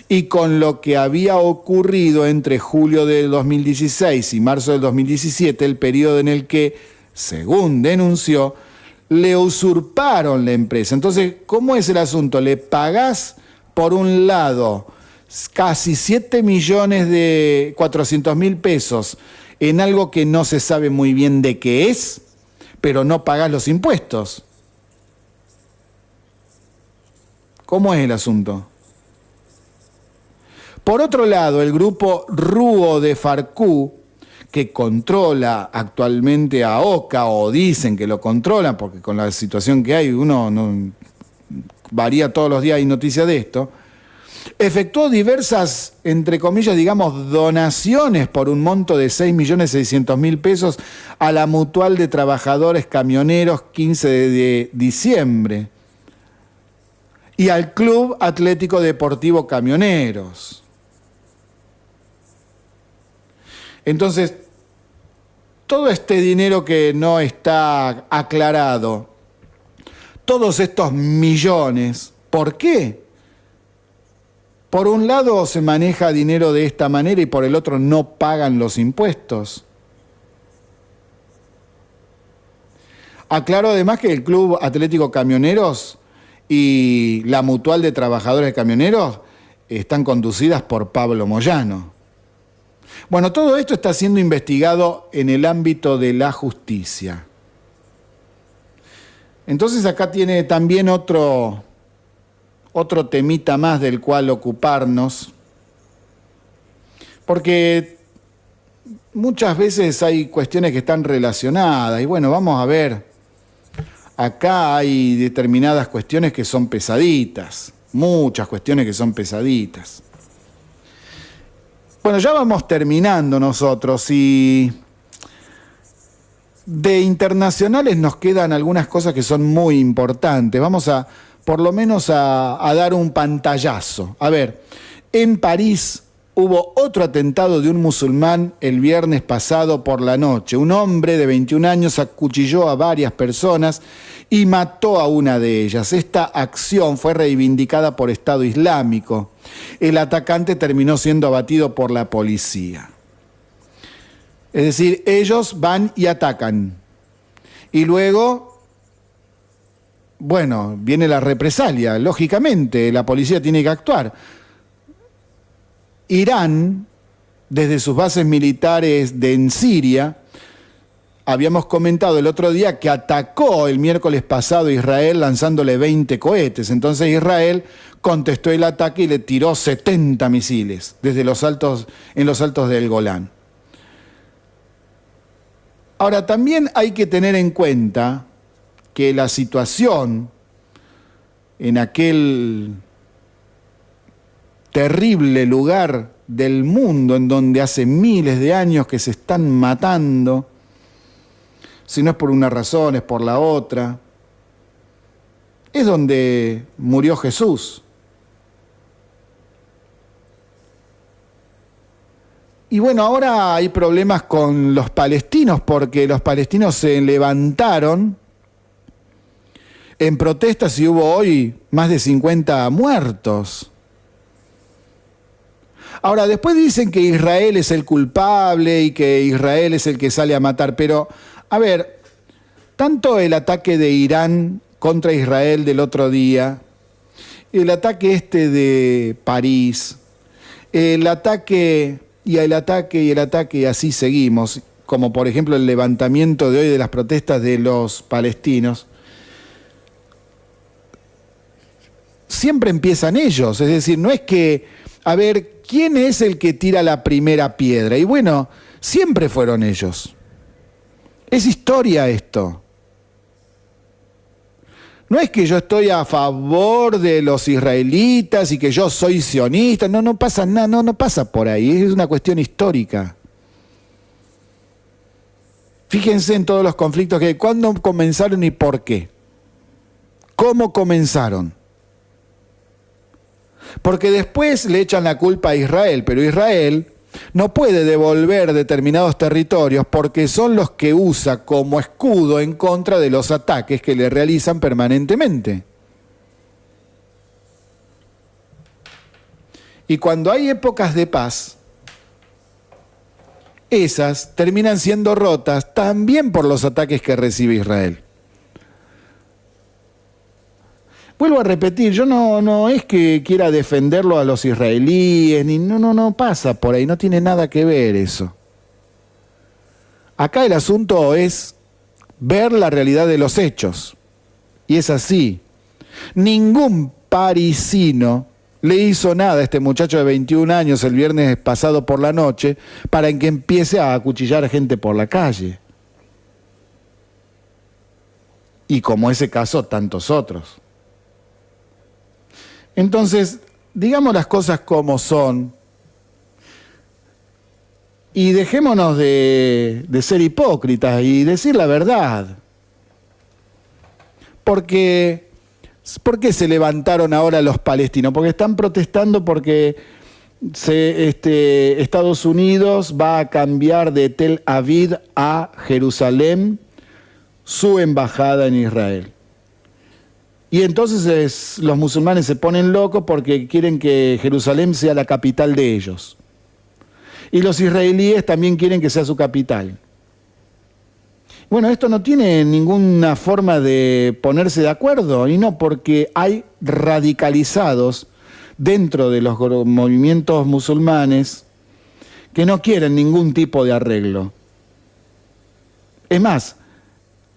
Y con lo que había ocurrido entre julio del 2016 y marzo del 2017, el periodo en el que, según denunció, le usurparon la empresa. Entonces, ¿cómo es el asunto? Le pagás, por un lado, casi 7.400.000 pesos en algo que no se sabe muy bien de qué es, pero no pagás los impuestos. ¿Cómo es el asunto? Por otro lado, el grupo Ruo de Farkú, que controla actualmente a Oca, o dicen que lo controlan, porque con la situación que hay, uno no varía todos los días, hay noticias de esto, efectuó diversas, entre comillas, digamos, donaciones por un monto de 6.600.000 pesos a la Mutual de Trabajadores Camioneros 15 de diciembre y al Club Atlético Deportivo Camioneros. Entonces, todo este dinero que no está aclarado, todos estos millones, ¿por qué? Por un lado se maneja dinero de esta manera y por el otro no pagan los impuestos. Aclaro además que el Club Atlético Camioneros y la Mutual de Trabajadores Camioneros están conducidas por Pablo Moyano. Bueno, todo esto está siendo investigado en el ámbito de la justicia. Entonces acá tiene también otro temita más del cual ocuparnos, porque muchas veces hay cuestiones que están relacionadas, y bueno, vamos a ver, acá hay determinadas cuestiones que son pesaditas, muchas cuestiones que son pesaditas. Bueno, ya vamos terminando nosotros y de internacionales nos quedan algunas cosas que son muy importantes. Vamos a, por lo menos, a dar un pantallazo. A ver, en París hubo otro atentado de un musulmán el viernes pasado por la noche. Un hombre de 21 años acuchilló a varias personas y mató a una de ellas. Esta acción fue reivindicada por Estado Islámico. El atacante terminó siendo abatido por la policía. Es decir, ellos van y atacan. Y luego, bueno, viene la represalia. Lógicamente, la policía tiene que actuar. Irán, desde sus bases militares en Siria, habíamos comentado el otro día que atacó el miércoles pasado a Israel lanzándole 20 cohetes. Entonces Israel contestó el ataque y le tiró 70 misiles desde los altos, en los altos del Golán. Ahora, también hay que tener en cuenta que la situación en aquel terrible lugar del mundo en donde hace miles de años que se están matando, si no es por una razón, es por la otra, es donde murió Jesús. Y bueno, ahora hay problemas con los palestinos porque los palestinos se levantaron en protestas y hubo hoy más de 50 muertos. Ahora, después dicen que Israel es el culpable y que Israel es el que sale a matar, pero, a ver, tanto el ataque de Irán contra Israel del otro día, el ataque este de París, el ataque y el ataque y el ataque, y así seguimos, como por ejemplo el levantamiento de hoy de las protestas de los palestinos, siempre empiezan ellos, es decir, no es que, a ver, ¿quién es el que tira la primera piedra? Y bueno, siempre fueron ellos. Es historia esto. No es que yo estoy a favor de los israelitas y que yo soy sionista, no pasa nada, no pasa por ahí, es una cuestión histórica. Fíjense en todos los conflictos que hay, cuándo comenzaron y por qué. ¿Cómo comenzaron? Porque después le echan la culpa a Israel, pero Israel no puede devolver determinados territorios porque son los que usa como escudo en contra de los ataques que le realizan permanentemente. Y cuando hay épocas de paz, esas terminan siendo rotas también por los ataques que recibe Israel. Vuelvo a repetir, yo no es que quiera defenderlo a los israelíes, ni no pasa por ahí, no tiene nada que ver eso. Acá el asunto es ver la realidad de los hechos. Y es así. Ningún parisino le hizo nada a este muchacho de 21 años el viernes pasado por la noche para que empiece a acuchillar a gente por la calle. Y como ese caso, tantos otros. Entonces, digamos las cosas como son y dejémonos de ser hipócritas y decir la verdad. ¿Por qué se levantaron ahora los palestinos? Porque están protestando porque Estados Unidos va a cambiar de Tel Aviv a Jerusalén su embajada en Israel. Y entonces los musulmanes se ponen locos porque quieren que Jerusalén sea la capital de ellos. Y los israelíes también quieren que sea su capital. Bueno, esto no tiene ninguna forma de ponerse de acuerdo, y no porque hay radicalizados dentro de los movimientos musulmanes que no quieren ningún tipo de arreglo. Es más,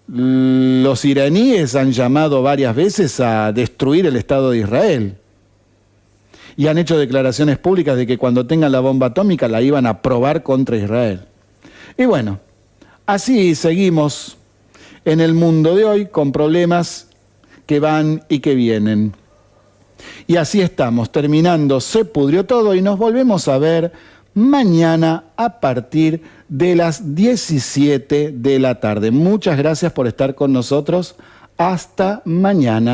los iraníes han llamado varias veces a destruir el Estado de Israel y han hecho declaraciones públicas de que cuando tengan la bomba atómica la iban a probar contra Israel. Y bueno, así seguimos en el mundo de hoy con problemas que van y que vienen. Y así estamos, terminando, se pudrió todo y nos volvemos a ver mañana a partir de las 17 de la tarde. Muchas gracias por estar con nosotros. Hasta mañana.